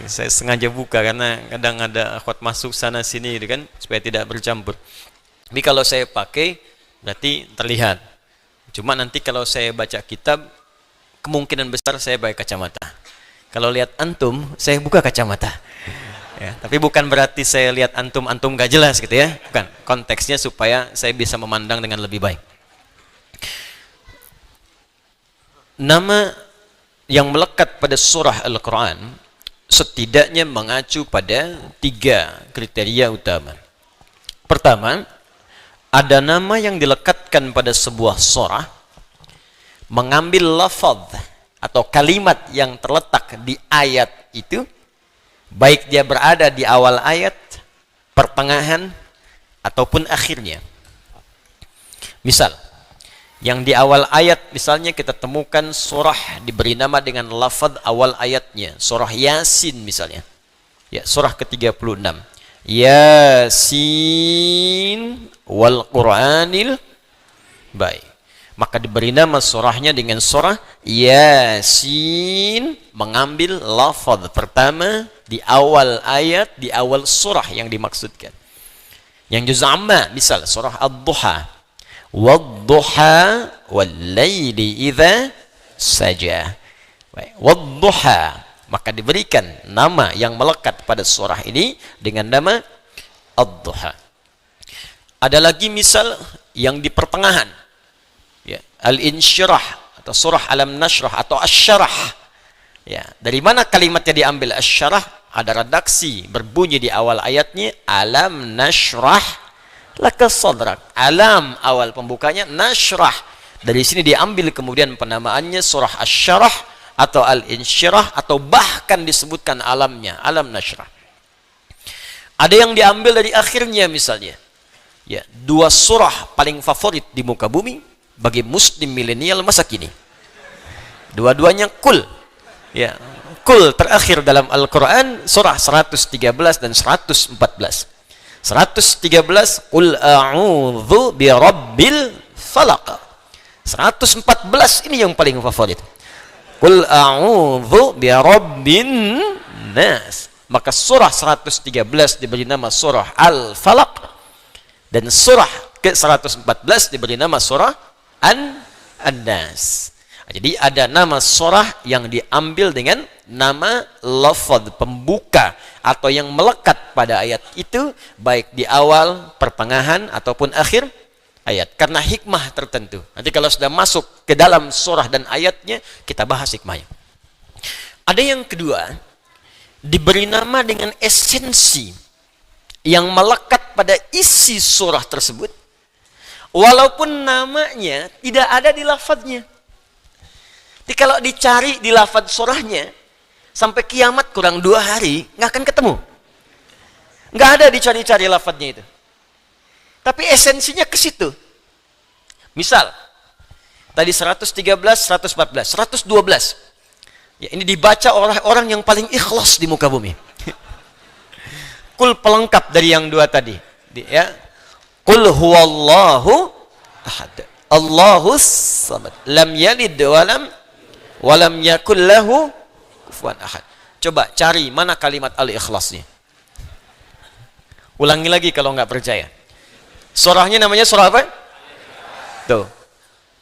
saya sengaja buka karena kadang ada akhwat masuk sana sini gitu kan, supaya tidak bercampur. Tapi kalau saya pakai berarti terlihat. Cuma nanti kalau saya baca kitab kemungkinan besar saya pakai kacamata. Kalau lihat antum saya buka kacamata. Ya, tapi bukan berarti saya lihat antum gak jelas gitu ya. Bukan. Konteksnya supaya saya bisa memandang dengan lebih baik. Nama yang melekat pada surah Al-Quran setidaknya mengacu pada 3 kriteria utama. Pertama, ada nama yang dilekatkan pada sebuah surah mengambil lafaz atau kalimat yang terletak di ayat itu, baik dia berada di awal ayat, pertengahan, ataupun akhirnya. Misal, yang di awal ayat misalnya kita temukan surah diberi nama dengan lafaz awal ayatnya, surah Yasin misalnya. Ya, surah ke-36. Yasin wal Qur'anil baik. Maka diberi nama surahnya dengan surah Yasin, mengambil lafaz pertama di awal ayat, di awal surah yang dimaksudkan. Yang juz amma misal surah Ad-Duha. Wad-duha wal-laili idza saja. Wad-duha, maka diberikan nama yang melekat pada surah ini dengan nama Ad-Duha. Ada lagi misal yang di pertengahan, ya, Al-Insyirah atau surah Alam Nashrah atau Asy-Syarah. Ya, dari mana kalimatnya diambil Asy-Syarah? Ada redaksi berbunyi di awal ayatnya Alam Nashrah laka sadrak. Alam awal pembukanya, nashrah. Dari sini diambil kemudian penamaannya surah Asy-Syarah atau Al-Insyirah, atau bahkan disebutkan alamnya, Alam Nashrah. Ada yang diambil dari akhirnya misalnya. Ya, 2 surah paling favorit di muka bumi bagi muslim milenial masa kini. Dua-duanya kul. Ya, kul terakhir dalam Al-Quran surah 113 dan 114. 113 Qul a'udzu birabbil falaq. 114 ini yang paling favorit. Qul a'udzu birabbin nas. Maka surah 113 diberi nama surah Al-Falaq, dan surah ke-114 diberi nama surah An-Nas. Jadi ada nama surah yang diambil dengan nama lafaz pembuka atau yang melekat pada ayat itu, baik di awal, pertengahan ataupun akhir ayat, karena hikmah tertentu. Nanti kalau sudah masuk ke dalam surah dan ayatnya, kita bahas hikmahnya. Ada yang kedua, diberi nama dengan esensi yang melekat pada isi surah tersebut, walaupun namanya tidak ada di lafadznya. Jadi kalau dicari di lafadz surahnya, sampai kiamat kurang 2 hari, nggak akan ketemu. Nggak ada dicari-cari lafadznya itu. Tapi esensinya ke situ. Misal, tadi 113, 114, 112. Ya, ini dibaca orang-orang yang paling ikhlas di muka bumi. Kul pelengkap dari yang 2 tadi. Ya. Kul huwallahu ahad. Allahus samad. Lam yalid walam yakul lahu kufuwan ahad. Coba cari mana kalimat al-ikhlasnya. Ulangi lagi kalau nggak percaya. Surahnya namanya surah apa? Tuh.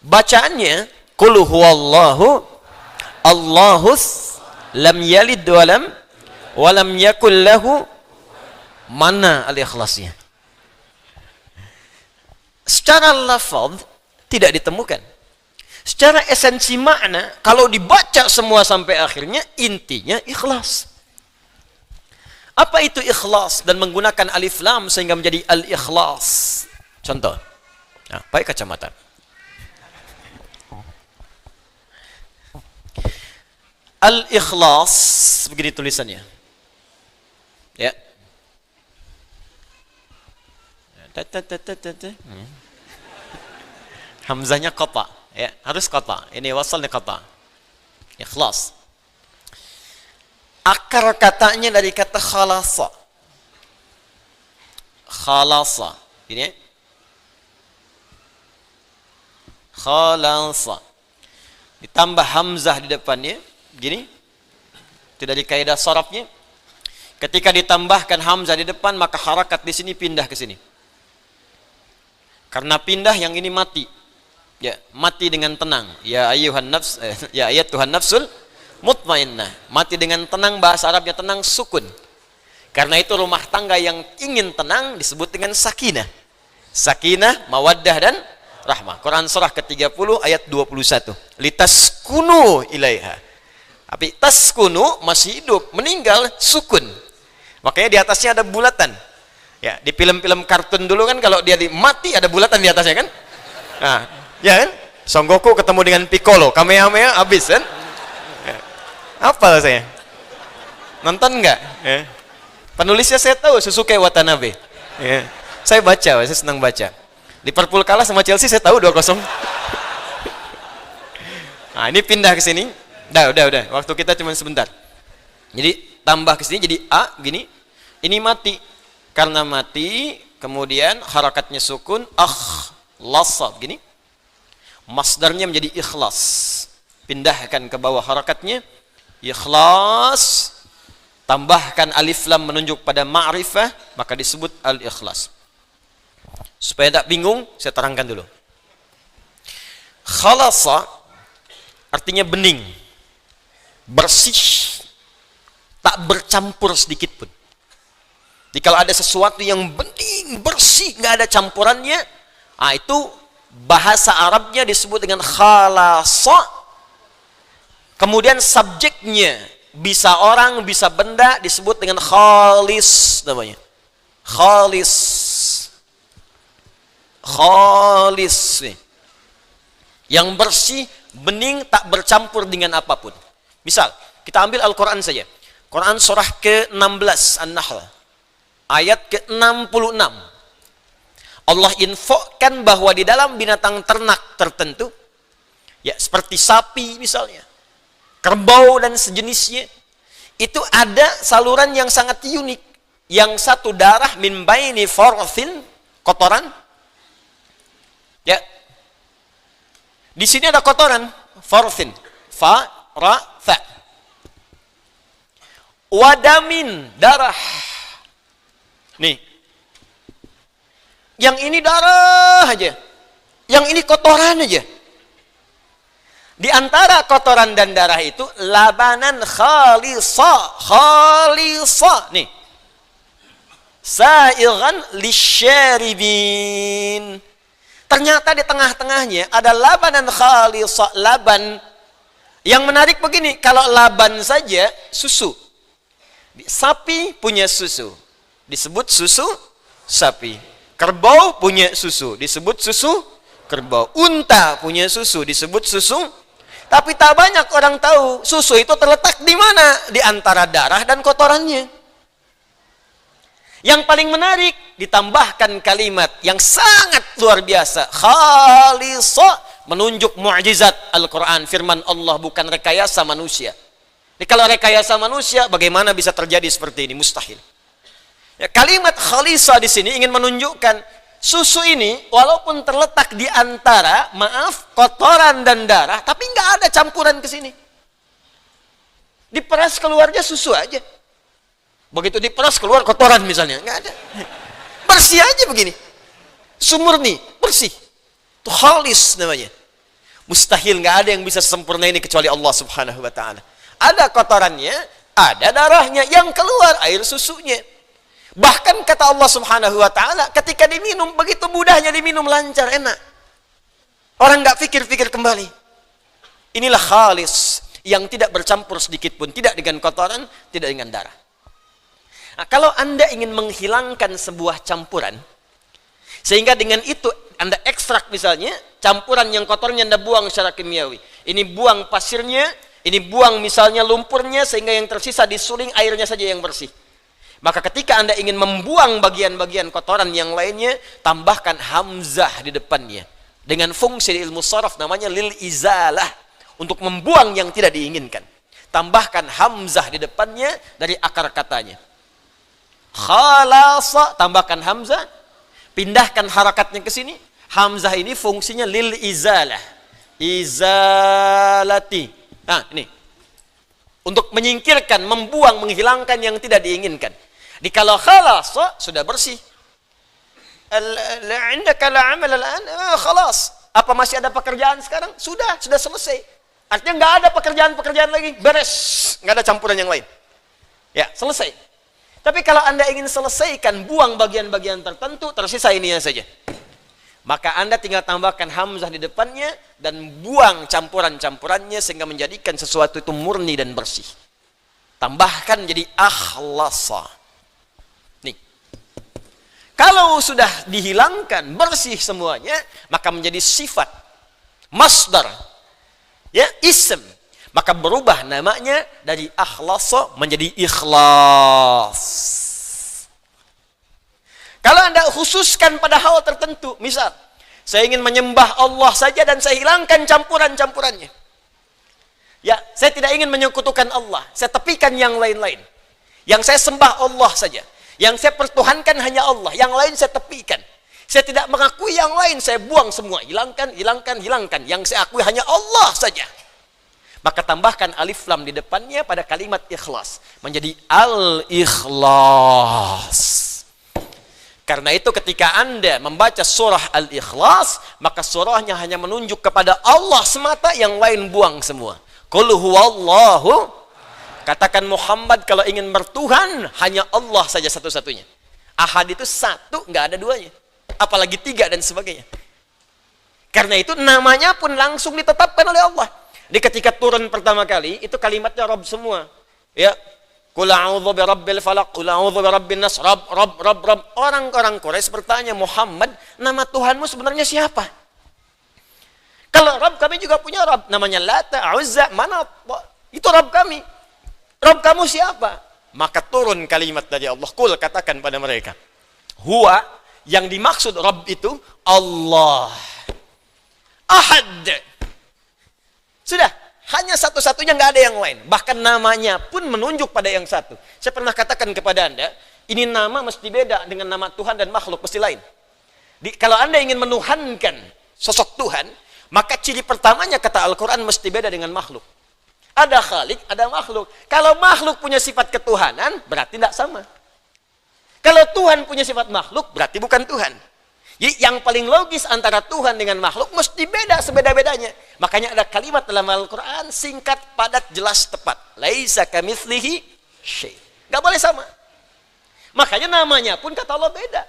Bacaannya qul huwallahu Allahus lam yalid walam yakul lahu, mana al-ikhlasnya? Secara lafaz tidak ditemukan. Secara esensi makna, kalau dibaca semua sampai akhirnya, intinya ikhlas. Apa itu ikhlas? Dan menggunakan alif lam sehingga menjadi al-ikhlas. Contoh. Nah, pakai kacamata. Al-ikhlas, begini tulisannya. Ya. Hamzahnya qata, ya, harus qata. Ini wasalnya qata. Ikhlas. Akar katanya dari kata khalasa. Khalasa. Ini. Khalasa. Ditambah hamzah di depannya, gini. Itu dari kaidah sharafnya. Ketika ditambahkan hamzah di depan, maka harakat di sini pindah ke sini. Karena pindah, yang ini mati. Ya, mati dengan tenang. Ya ayyuhan nafs, ya ayat Tuhan nafsul mutmainnah. Mati dengan tenang, bahasa Arabnya tenang, sukun. Karena itu rumah tangga yang ingin tenang disebut dengan sakinah. Sakinah, mawaddah dan rahmah. Quran surah ke-30 ayat 21. Litaskunu ilaiha. Tapi taskunu masih hidup, meninggal sukun. Makanya di atasnya ada bulatan. Ya, di film-film kartun dulu kan kalau dia mati ada bulatan di atasnya kan? Nah, ya kan? Son Goku ketemu dengan Piccolo, Kamehameha habis kan? Ya. Apa saya? Nonton enggak? Ya. Penulisnya saya tahu, Susuke Watanabe. Ya. Saya baca, saya senang baca. Liverpool kalah sama Chelsea, saya tahu 2-0. Nah, ini pindah ke sini. Udah. Waktu kita cuma sebentar. Jadi tambah ke sini jadi A gini. Ini mati. Karena mati, kemudian harakatnya sukun, lasab gini. Masdarnya menjadi ikhlas. Pindahkan ke bawah harakatnya, ikhlas. Tambahkan alif lam menunjuk pada ma'rifah, maka disebut al-ikhlas. Supaya tak bingung, saya terangkan dulu. Khalasa artinya bening, bersih, tak bercampur sedikit pun. Jadi kalau ada sesuatu yang bening, bersih, nggak ada campurannya, itu bahasa Arabnya disebut dengan khalasa. Kemudian subjeknya bisa orang, bisa benda, disebut dengan khalis namanya. Khalis. Khalis. Yang bersih, bening, tak bercampur dengan apapun. Misal, kita ambil Al-Quran saja. Quran surah ke-16 An-Nahl. Ayat ke-66. Allah infokan bahwa di dalam binatang ternak tertentu, ya seperti sapi misalnya, kerbau dan sejenisnya, itu ada saluran yang sangat unik. Yang satu darah min baini farthin, kotoran. Ya. Di sini ada kotoran, farthin, fa, ra, tha. wadamin, darah. Nih, yang ini darah aja, yang ini kotoran aja. Di antara kotoran dan darah itu labanan khalisa. Nih, sa'igan lisyaribin. Ternyata di tengah-tengahnya ada labanan khalisa, laban. Yang menarik begini, kalau laban saja susu. Sapi punya susu, disebut susu sapi. Kerbau punya susu, disebut susu kerbau. Unta punya susu, disebut susu. Tapi tak banyak orang tahu susu itu terletak di mana? Di antara darah dan kotorannya. Yang paling menarik, ditambahkan kalimat yang sangat luar biasa. Khalisa, menunjuk mukjizat Al-Quran, firman Allah, bukan rekayasa manusia. Jadi kalau rekayasa manusia, bagaimana bisa terjadi seperti ini? Mustahil. Ya, kalimat khalisa di sini ingin menunjukkan susu ini walaupun terletak di antara, kotoran dan darah, tapi nggak ada campuran ke sini. Diperas keluarnya susu aja. Begitu diperas keluar kotoran misalnya, nggak ada. Bersih aja begini. Sumurni, bersih. Itu khalis namanya. Mustahil, nggak ada yang bisa sempurna ini kecuali Allah Subhanahu wa taala. Ada kotorannya, ada darahnya, yang keluar air susunya. Bahkan kata Allah Subhanahu wa taala, ketika diminum begitu mudahnya diminum, lancar, enak. Orang nggak pikir-pikir kembali. Inilah khalis yang tidak bercampur sedikit pun, tidak dengan kotoran, tidak dengan darah. Nah, kalau Anda ingin menghilangkan sebuah campuran, sehingga dengan itu Anda ekstrak misalnya, campuran yang kotornya Anda buang secara kimiawi. Ini buang pasirnya, ini buang misalnya lumpurnya, sehingga yang tersisa disuling, airnya saja yang bersih. Maka ketika Anda ingin membuang bagian-bagian kotoran yang lainnya, tambahkan hamzah di depannya. Dengan fungsi di ilmu sharaf namanya lil izalah, untuk membuang yang tidak diinginkan. Tambahkan hamzah di depannya dari akar katanya. Khalasa, tambahkan hamzah, pindahkan harakatnya ke sini. Hamzah ini fungsinya lil izalah, izalati. Nah, ini untuk menyingkirkan, membuang, menghilangkan yang tidak diinginkan. Di kalau khalasa sudah bersih. Indaka la amal al'an, khalas. Apa masih ada pekerjaan sekarang? Sudah selesai. Artinya nggak ada pekerjaan lagi, beres, nggak ada campuran yang lain. Ya, selesai. Tapi kalau Anda ingin selesaikan, buang bagian-bagian tertentu, tersisa ininya saja. Maka Anda tinggal tambahkan hamzah di depannya dan buang campuran-campurannya sehingga menjadikan sesuatu itu murni dan bersih. Tambahkan jadi akhlasa. Nih. Kalau sudah dihilangkan, bersih semuanya, maka menjadi sifat, masdar, ya, ism. Maka berubah namanya dari akhlasa menjadi ikhlas. Kalau Anda khususkan pada hal tertentu, misal, saya ingin menyembah Allah saja dan saya hilangkan campuran-campurannya. Ya, saya tidak ingin menyekutukan Allah, saya tepikan yang lain-lain. Yang saya sembah Allah saja. Yang saya pertuhankan hanya Allah, yang lain saya tepikan. Saya tidak mengakui yang lain, saya buang semua. Hilangkan. Yang saya akui hanya Allah saja. Maka tambahkan alif lam di depannya pada kalimat ikhlas. Menjadi al-ikhlas. Karena itu ketika Anda membaca surah Al-Ikhlas, maka surahnya hanya menunjuk kepada Allah semata, yang lain buang semua. Qul huwallahu, katakan Muhammad kalau ingin bertuhan, hanya Allah saja satu-satunya. Ahad itu satu, nggak ada duanya. Apalagi tiga dan sebagainya. Karena itu namanya pun langsung ditetapkan oleh Allah. Di ketika turun pertama kali, itu kalimatnya Rabb semua. Ya, Qul a'udzu birabbil falaq, qul a'udzu birabbin nas, Rabb. Orang-orang Quraisy bertanya, Muhammad, nama Tuhanmu sebenarnya siapa? Kalau Rabb, kami juga punya Rabb, namanya Lata, Uzza, Manat. Itu Rabb kami. Rabb kamu siapa? Maka turun kalimat dari Allah. Qul, katakan pada mereka. Huwa, yang dimaksud Rabb itu Allah. Ahad. Sudah. Hanya satu-satunya, nggak ada yang lain. Bahkan namanya pun menunjuk pada yang satu. Saya pernah katakan kepada Anda, ini nama mesti beda dengan nama Tuhan dan makhluk, mesti lain. Kalau Anda ingin menuhankan sosok Tuhan, maka ciri pertamanya kata Al-Quran mesti beda dengan makhluk. Ada khalik, ada makhluk. Kalau makhluk punya sifat ketuhanan, berarti tidak sama. Kalau Tuhan punya sifat makhluk, berarti bukan Tuhan. Jadi yang paling logis antara Tuhan dengan makhluk mesti beda sebeda-bedanya. Makanya ada kalimat dalam Al-Quran singkat, padat, jelas, tepat. Laisa kamitslihi syai'. Nggak boleh sama. Makanya namanya pun kata Allah beda.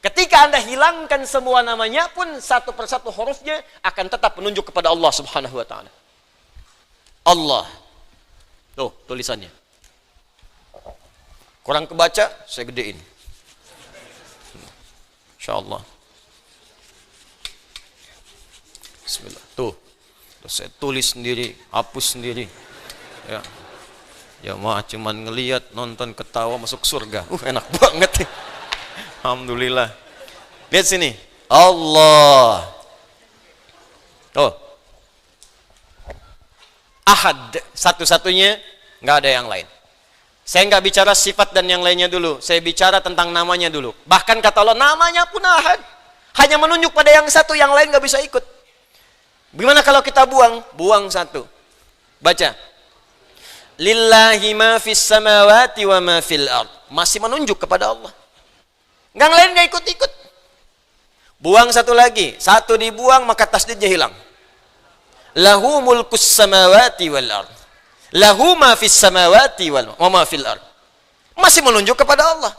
Ketika Anda hilangkan semua namanya pun satu persatu hurufnya akan tetap menunjuk kepada Allah Subhanahu wa taala. Allah. Tuh tulisannya. Kurang kebaca, saya gedein. InsyaAllah. Bismillah. Tuh saya tulis sendiri, hapus sendiri. Ya. Ya mah cuman ngelihat, nonton, ketawa, masuk surga. Enak banget. Alhamdulillah. Lihat sini. Allah. Tuh. Ahad. Satu-satunya, nggak ada yang lain. Saya nggak bicara sifat dan yang lainnya dulu. Saya bicara tentang namanya dulu. Bahkan kata Allah, namanya pun ahad. Hanya menunjuk pada yang satu, yang lain nggak bisa ikut. Gimana kalau kita buang? Buang satu. Baca. Lillahi ma fis samawati wa ma fil ard. Masih menunjuk kepada Allah. Yang lain nggak ikut-ikut. Buang satu lagi. Satu dibuang, maka tasdidnya hilang. Lahu mulkus samawati wal ard. Lahu ma fis samawati wa ma fil ard. Masih menunjuk kepada Allah.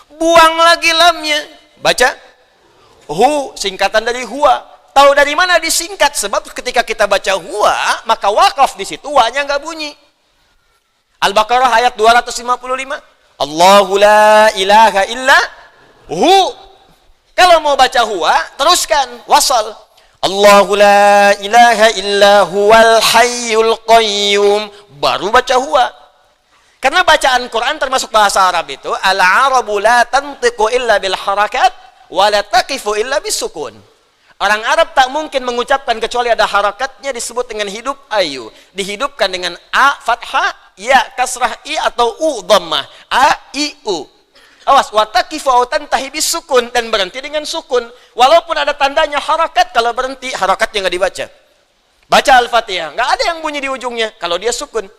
Buang lagi lamnya. Baca. Hu, singkatan dari huwa. Tahu dari mana disingkat? Sebab ketika kita baca huwa, maka wakaf di situ, wa-nya nggak bunyi. Al-Baqarah ayat 255. Allahu la ilaha illa hu. Kalau mau baca huwa, teruskan. Wasal. Allahu la ilaha illa huwal hayyul qayyum. Baru baca huwa. Karena bacaan Quran termasuk bahasa Arab itu, al-arabu la tantiqu illa bil harakat wa la taqifu illa bis sukun. Orang Arab tak mungkin mengucapkan kecuali ada harakatnya, disebut dengan hidup ayu. Dihidupkan dengan a fathah, ya kasrah i atau u dhammah. A i u. Awas, wa taqifu au tantahi bis sukun, dan berhenti dengan sukun. Walaupun ada tandanya harakat, kalau berhenti harakatnya enggak dibaca. Baca Al-Fatihah, nggak ada yang bunyi di ujungnya kalau dia sukun.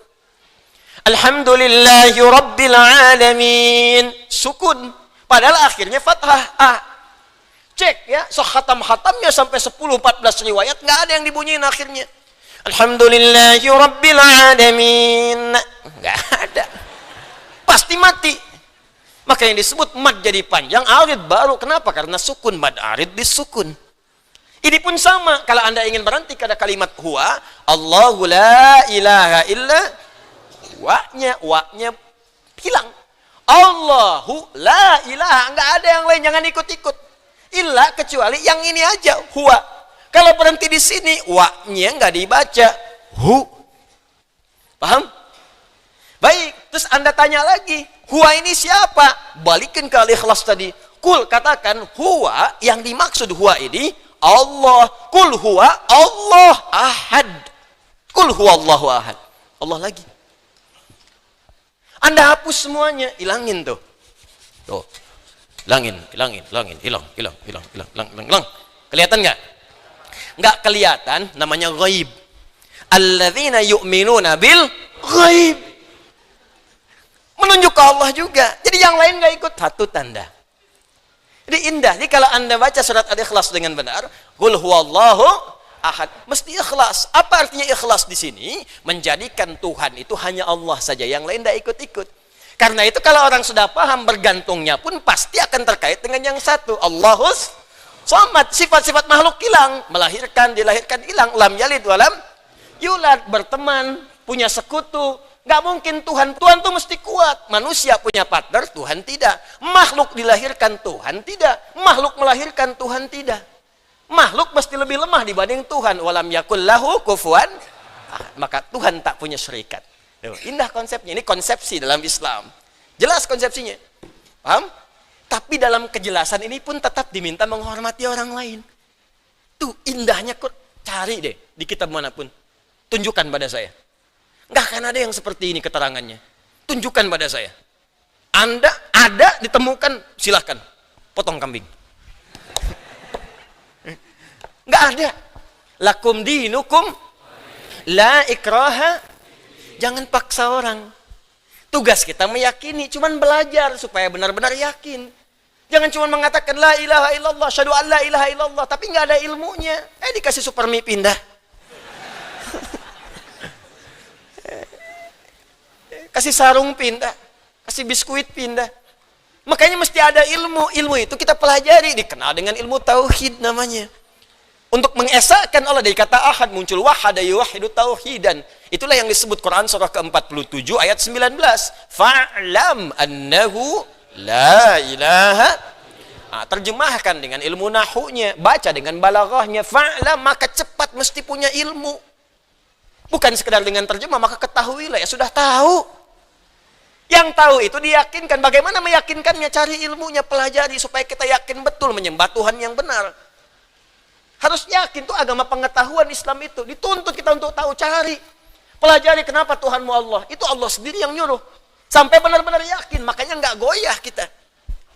Alhamdulillahi Rabbil Alamin. Sukun. Padahal akhirnya fathah. Cek ya, khatam-khatamnya sampai 10-14 riwayat, nggak ada yang dibunyiin akhirnya. Alhamdulillahi Rabbil Alamin. Nggak ada. Pasti mati. Maka yang disebut mad jadi panjang, arid baru. Kenapa? Karena sukun, mad arid disukun. Ini pun sama, kalau Anda ingin berhenti pada kalimat huwa, Allahu la ilaha illa wa-nya hilang. Allahu la ilaha, enggak ada yang lain, jangan ikut-ikut. Illa, kecuali yang ini aja, huwa. Kalau berhenti di sini, wa-nya enggak dibaca, hu. Paham? Baik, terus Anda tanya lagi, huwa ini siapa? Balikin ke al-ikhlas tadi. Kul, katakan, huwa, yang dimaksud huwa ini, Allah. Kul huwa Allah ahad. Kul huwa Allahu ahad. Allah lagi. Anda hapus semuanya, hilangin tuh. Tuh. Hilangin. Hilang. Kelihatan nggak? Nggak kelihatan, namanya ghaib. Alladzina yu'minuna bil ghaib. Menunjuk ke Allah juga. Jadi yang lain nggak ikut, satu tanda. Jadi indah. Jadi kalau Anda baca surat Al-Ikhlas dengan benar, qul huwallahu ahad, mesti ikhlas. Apa artinya ikhlas di sini? Menjadikan Tuhan itu hanya Allah saja, yang lain tidak ikut-ikut. Karena itu kalau orang sudah paham, bergantungnya pun pasti akan terkait dengan yang satu. Allahus somad. Sifat-sifat makhluk hilang, melahirkan, dilahirkan hilang. Lam yalid walam yulad, berteman, punya sekutu. Nggak mungkin Tuhan tuh mesti kuat. Manusia punya partner, Tuhan tidak. Makhluk dilahirkan, Tuhan tidak. Makhluk melahirkan, Tuhan tidak. Makhluk mesti lebih lemah dibanding Tuhan. Walam yakul lahu kufuwan. Maka Tuhan tak punya syarikat. Indah konsepnya. Ini konsepsi dalam Islam. Jelas konsepsinya. Paham? Tapi dalam kejelasan ini pun tetap diminta menghormati orang lain. Tuh indahnya, kok cari deh di kitab manapun. Tunjukkan pada saya. Nggak akan ada yang seperti ini keterangannya. Tunjukkan pada saya. Anda ada, ditemukan, silahkan. Potong kambing. Nggak ada. Lakum dinukum. La ikraha, jangan paksa orang. Tugas kita meyakini, cuman belajar supaya benar-benar yakin. Jangan cuma mengatakan la ilaha illallah, syahadu an la ilaha illallah, tapi nggak ada ilmunya. Dikasih super mie pindah. Kasih sarung pindah, kasih biskuit pindah. Makanya mesti ada ilmu. Ilmu itu kita pelajari, dikenal dengan ilmu tauhid namanya. Untuk mengesahkan Allah, dari kata ahad muncul wahada yuwahidu tauhidan. Itulah yang disebut Quran surah ke-47 ayat 19. Fa'lam annahu la ilaha. Terjemahkan dengan ilmu nahunya, baca dengan balaghahnya. Fa'lam, maka cepat mesti punya ilmu. Bukan sekedar dengan terjemah, maka ketahuilah, ya sudah tahu. Yang tahu itu diyakinkan. Bagaimana meyakinkannya? Cari ilmunya, pelajari supaya kita yakin betul menyembah Tuhan yang benar. Harus yakin, tuh agama pengetahuan Islam itu. Dituntut kita untuk tahu, cari. Pelajari kenapa Tuhanmu Allah. Itu Allah sendiri yang nyuruh. Sampai benar-benar yakin, makanya nggak goyah kita.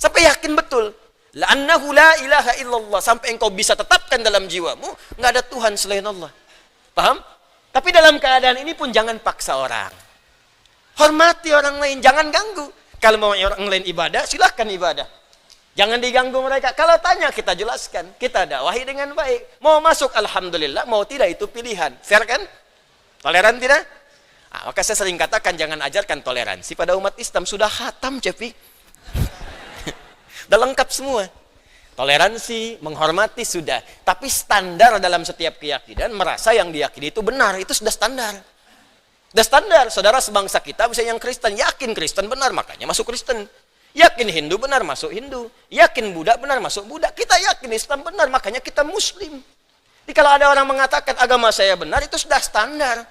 Sampai yakin betul. La'annahu la ilaha illallah. Sampai engkau bisa tetapkan dalam jiwamu, nggak ada Tuhan selain Allah. Paham? Tapi dalam keadaan ini pun jangan paksa orang. Hormati orang lain, jangan ganggu. Kalau mau orang lain ibadah, silahkan ibadah. Jangan diganggu mereka. Kalau tanya, kita jelaskan. Kita dakwahi dengan baik. Mau masuk, alhamdulillah. Mau tidak, itu pilihan. Fair kan? Toleran tidak? Maka saya sering katakan, jangan ajarkan toleransi pada umat Islam. Sudah khatam, Cepi. Sudah lengkap semua. Toleransi, menghormati, sudah. Tapi standar dalam setiap keyakinan, merasa yang diyakini itu benar. Itu sudah standar. Sudah standar. Saudara sebangsa kita, misalnya yang Kristen, yakin Kristen benar, makanya masuk Kristen. Yakin Hindu benar, masuk Hindu. Yakin Buddha benar, masuk Buddha. Kita yakin Islam benar, makanya kita Muslim. Jadi kalau ada orang mengatakan agama saya benar, itu sudah standar.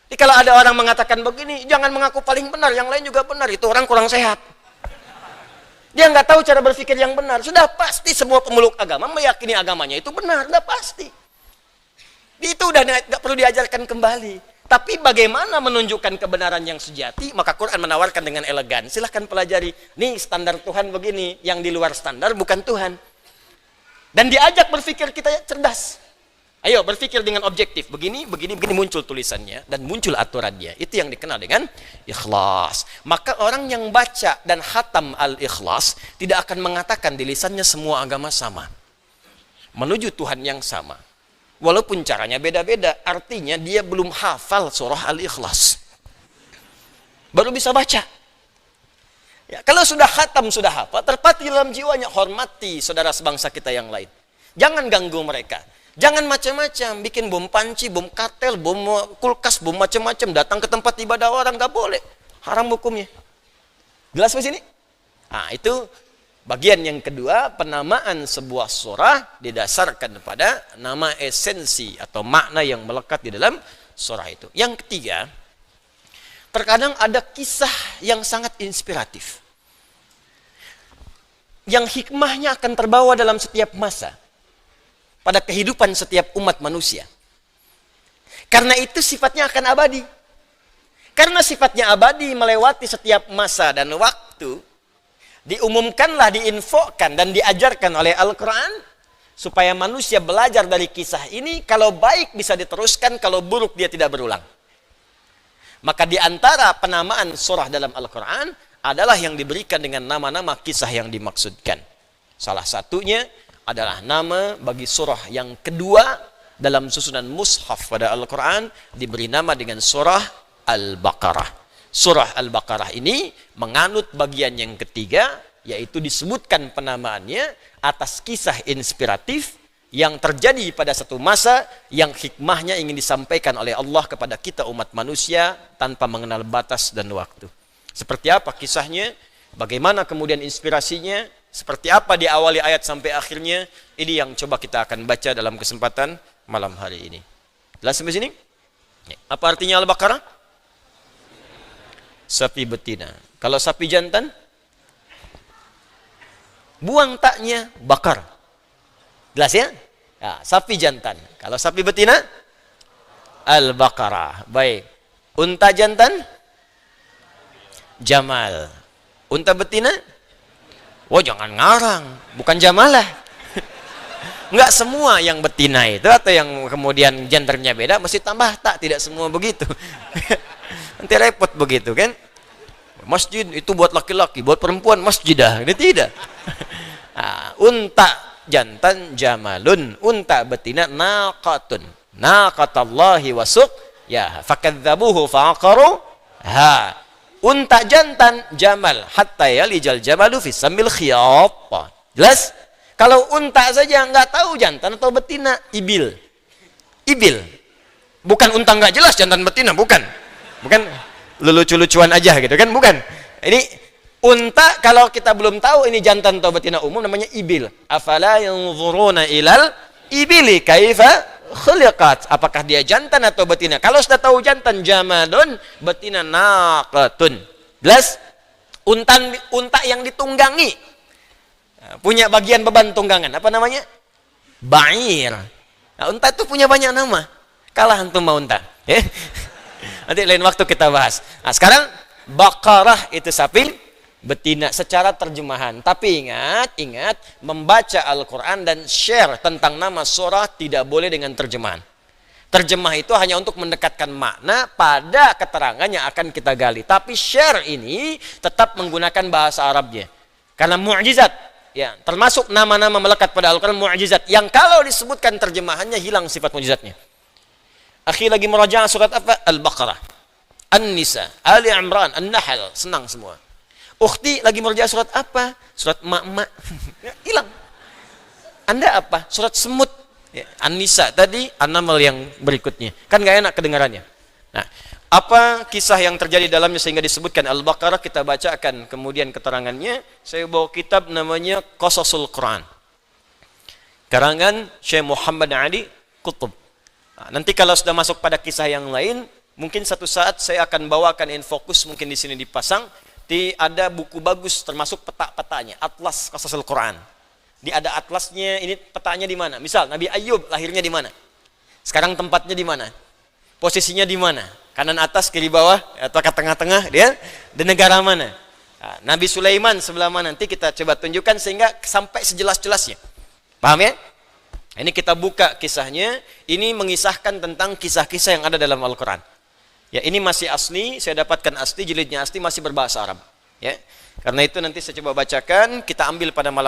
Jadi kalau ada orang mengatakan begini, jangan mengaku paling benar, yang lain juga benar. Itu orang kurang sehat. Dia nggak tahu cara berpikir yang benar. Sudah pasti semua pemeluk agama meyakini agamanya itu benar, sudah pasti. Itu udah nggak perlu diajarkan kembali. Tapi bagaimana menunjukkan kebenaran yang sejati? Maka Quran menawarkan dengan elegan. Silahkan pelajari. Nih standar Tuhan begini. Yang di luar standar bukan Tuhan. Dan diajak berpikir kita cerdas. Ayo berpikir dengan objektif. Begini, begini, begini, muncul tulisannya. Dan muncul aturannya. Itu yang dikenal dengan ikhlas. Maka orang yang baca dan khatam al-ikhlas tidak akan mengatakan di lisannya semua agama sama. Menuju Tuhan yang sama. Walaupun caranya beda-beda, artinya dia belum hafal surah Al-Ikhlas. Baru bisa baca. Ya, kalau sudah khatam, sudah hafal, terpatri dalam jiwanya, hormati saudara sebangsa kita yang lain. Jangan ganggu mereka. Jangan macam-macam, bikin bom panci, bom kartel, bom kulkas, bom macam-macam, datang ke tempat ibadah orang, nggak boleh. Haram hukumnya. Jelas di sini? Nah, itu bagian yang kedua, penamaan sebuah surah didasarkan pada nama esensi atau makna yang melekat di dalam surah itu. Yang ketiga, terkadang ada kisah yang sangat inspiratif. Yang hikmahnya akan terbawa dalam setiap masa. Pada kehidupan setiap umat manusia. Karena itu sifatnya akan abadi. Karena sifatnya abadi melewati setiap masa dan waktu, diumumkanlah, diinfokan dan diajarkan oleh Al-Quran supaya manusia belajar dari kisah ini. Kalau baik bisa diteruskan, kalau buruk dia tidak berulang. Maka di antara penamaan surah dalam Al-Quran adalah yang diberikan dengan nama-nama kisah yang dimaksudkan. Salah satunya adalah nama bagi surah yang kedua dalam susunan mushaf pada Al-Quran, diberi nama dengan surah Al-Baqarah. Surah Al-Baqarah ini menganut bagian yang ketiga, yaitu disebutkan penamaannya atas kisah inspiratif yang terjadi pada satu masa yang hikmahnya ingin disampaikan oleh Allah kepada kita umat manusia tanpa mengenal batas dan waktu. Seperti apa kisahnya? Bagaimana kemudian inspirasinya? Seperti apa diawali ayat sampai akhirnya? Ini yang coba kita akan baca dalam kesempatan malam hari ini. Jelas sampai sini? Apa artinya Al-Baqarah? Sapi betina. Kalau sapi jantan, buang taknya, bakar. Jelas ya? Ya, sapi jantan. Kalau sapi betina, Al-Baqarah. Baik. Unta jantan, Jamal. Unta betina, oh jangan ngarang, bukan Jamalah. Enggak semua yang betina itu atau yang kemudian gendernya beda mesti tambah tak, tidak semua begitu. Nanti repot begitu kan. Masjid itu buat laki-laki, buat perempuan masjidah. Ini tidak. Nah, unta jantan jamalun, unta betina naqatun. Naqatallahi wasuk ya fakadzabuhu faqaru ha. Unta jantan jamal hatta yalijal jamalu fi samil khiyat. Jelas? Kalau unta saja nggak tahu jantan atau betina, ibil. Ibil. Bukan unta nggak jelas jantan betina, bukan. Bukan lucu-lucuan aja gitu kan, bukan. Ini unta kalau kita belum tahu ini jantan atau betina umum namanya ibil. Afala yanzuruna ilal ibili kaifa khuliqat. Apakah dia jantan atau betina? Kalau sudah tahu jantan jamalun, betina naqatun. Jelas? Unta yang ditunggangi. Punya bagian beban tunggangan, apa namanya? Ba'ir. Nah, unta itu punya banyak nama. Kalah antum sama unta. Nanti lain waktu kita bahas. Nah, sekarang Baqarah itu sapi betina secara terjemahan. Tapi ingat, membaca Al-Quran dan share tentang nama surah tidak boleh dengan terjemahan. Terjemah itu hanya untuk mendekatkan makna pada keterangan yang akan kita gali. Tapi share ini tetap menggunakan bahasa Arabnya. Karena mu'jizat. Ya, termasuk nama-nama melekat pada Al-Quran mu'jizat yang kalau disebutkan terjemahannya hilang sifat mu'jizatnya. Akhi lagi merajaah surat apa? Al-Baqarah, An-Nisa, Ali Imran, An-Nahl, senang semua. Ukhti lagi merajaah surat apa? Surat mak-mak. Hilang. Anda apa? Surat semut. Ya, An-Nisa tadi, An-Naml yang berikutnya. Kan gak enak kedengarannya. Nah, apa kisah yang terjadi dalamnya sehingga disebutkan Al-Baqarah, kita bacakan kemudian keterangannya. Saya bawa kitab namanya Qasasul Quran, karangan Syekh Muhammad Ali Qutb. Nah, nanti kalau sudah masuk pada kisah yang lain, mungkin satu saat saya akan bawakan infokus, mungkin di sini dipasang. Ada buku bagus termasuk peta-petanya, Atlas Qasasul Quran. Ada atlasnya, ini petanya di mana? Misal Nabi Ayub lahirnya di mana? Sekarang tempatnya di mana? Posisinya di mana? Kanan atas, kiri bawah, atau ke tengah-tengah, dia di negara mana? Nah, Nabi Sulaiman sebelah mana? Nanti kita coba tunjukkan sehingga sampai sejelas-jelasnya. Paham ya? Ini kita buka kisahnya. Ini mengisahkan tentang kisah-kisah yang ada dalam Al-Quran. Ya, ini masih asli, saya dapatkan asli, jilidnya asli, masih berbahasa Arab. Ya, karena itu nanti saya coba bacakan, kita ambil pada malam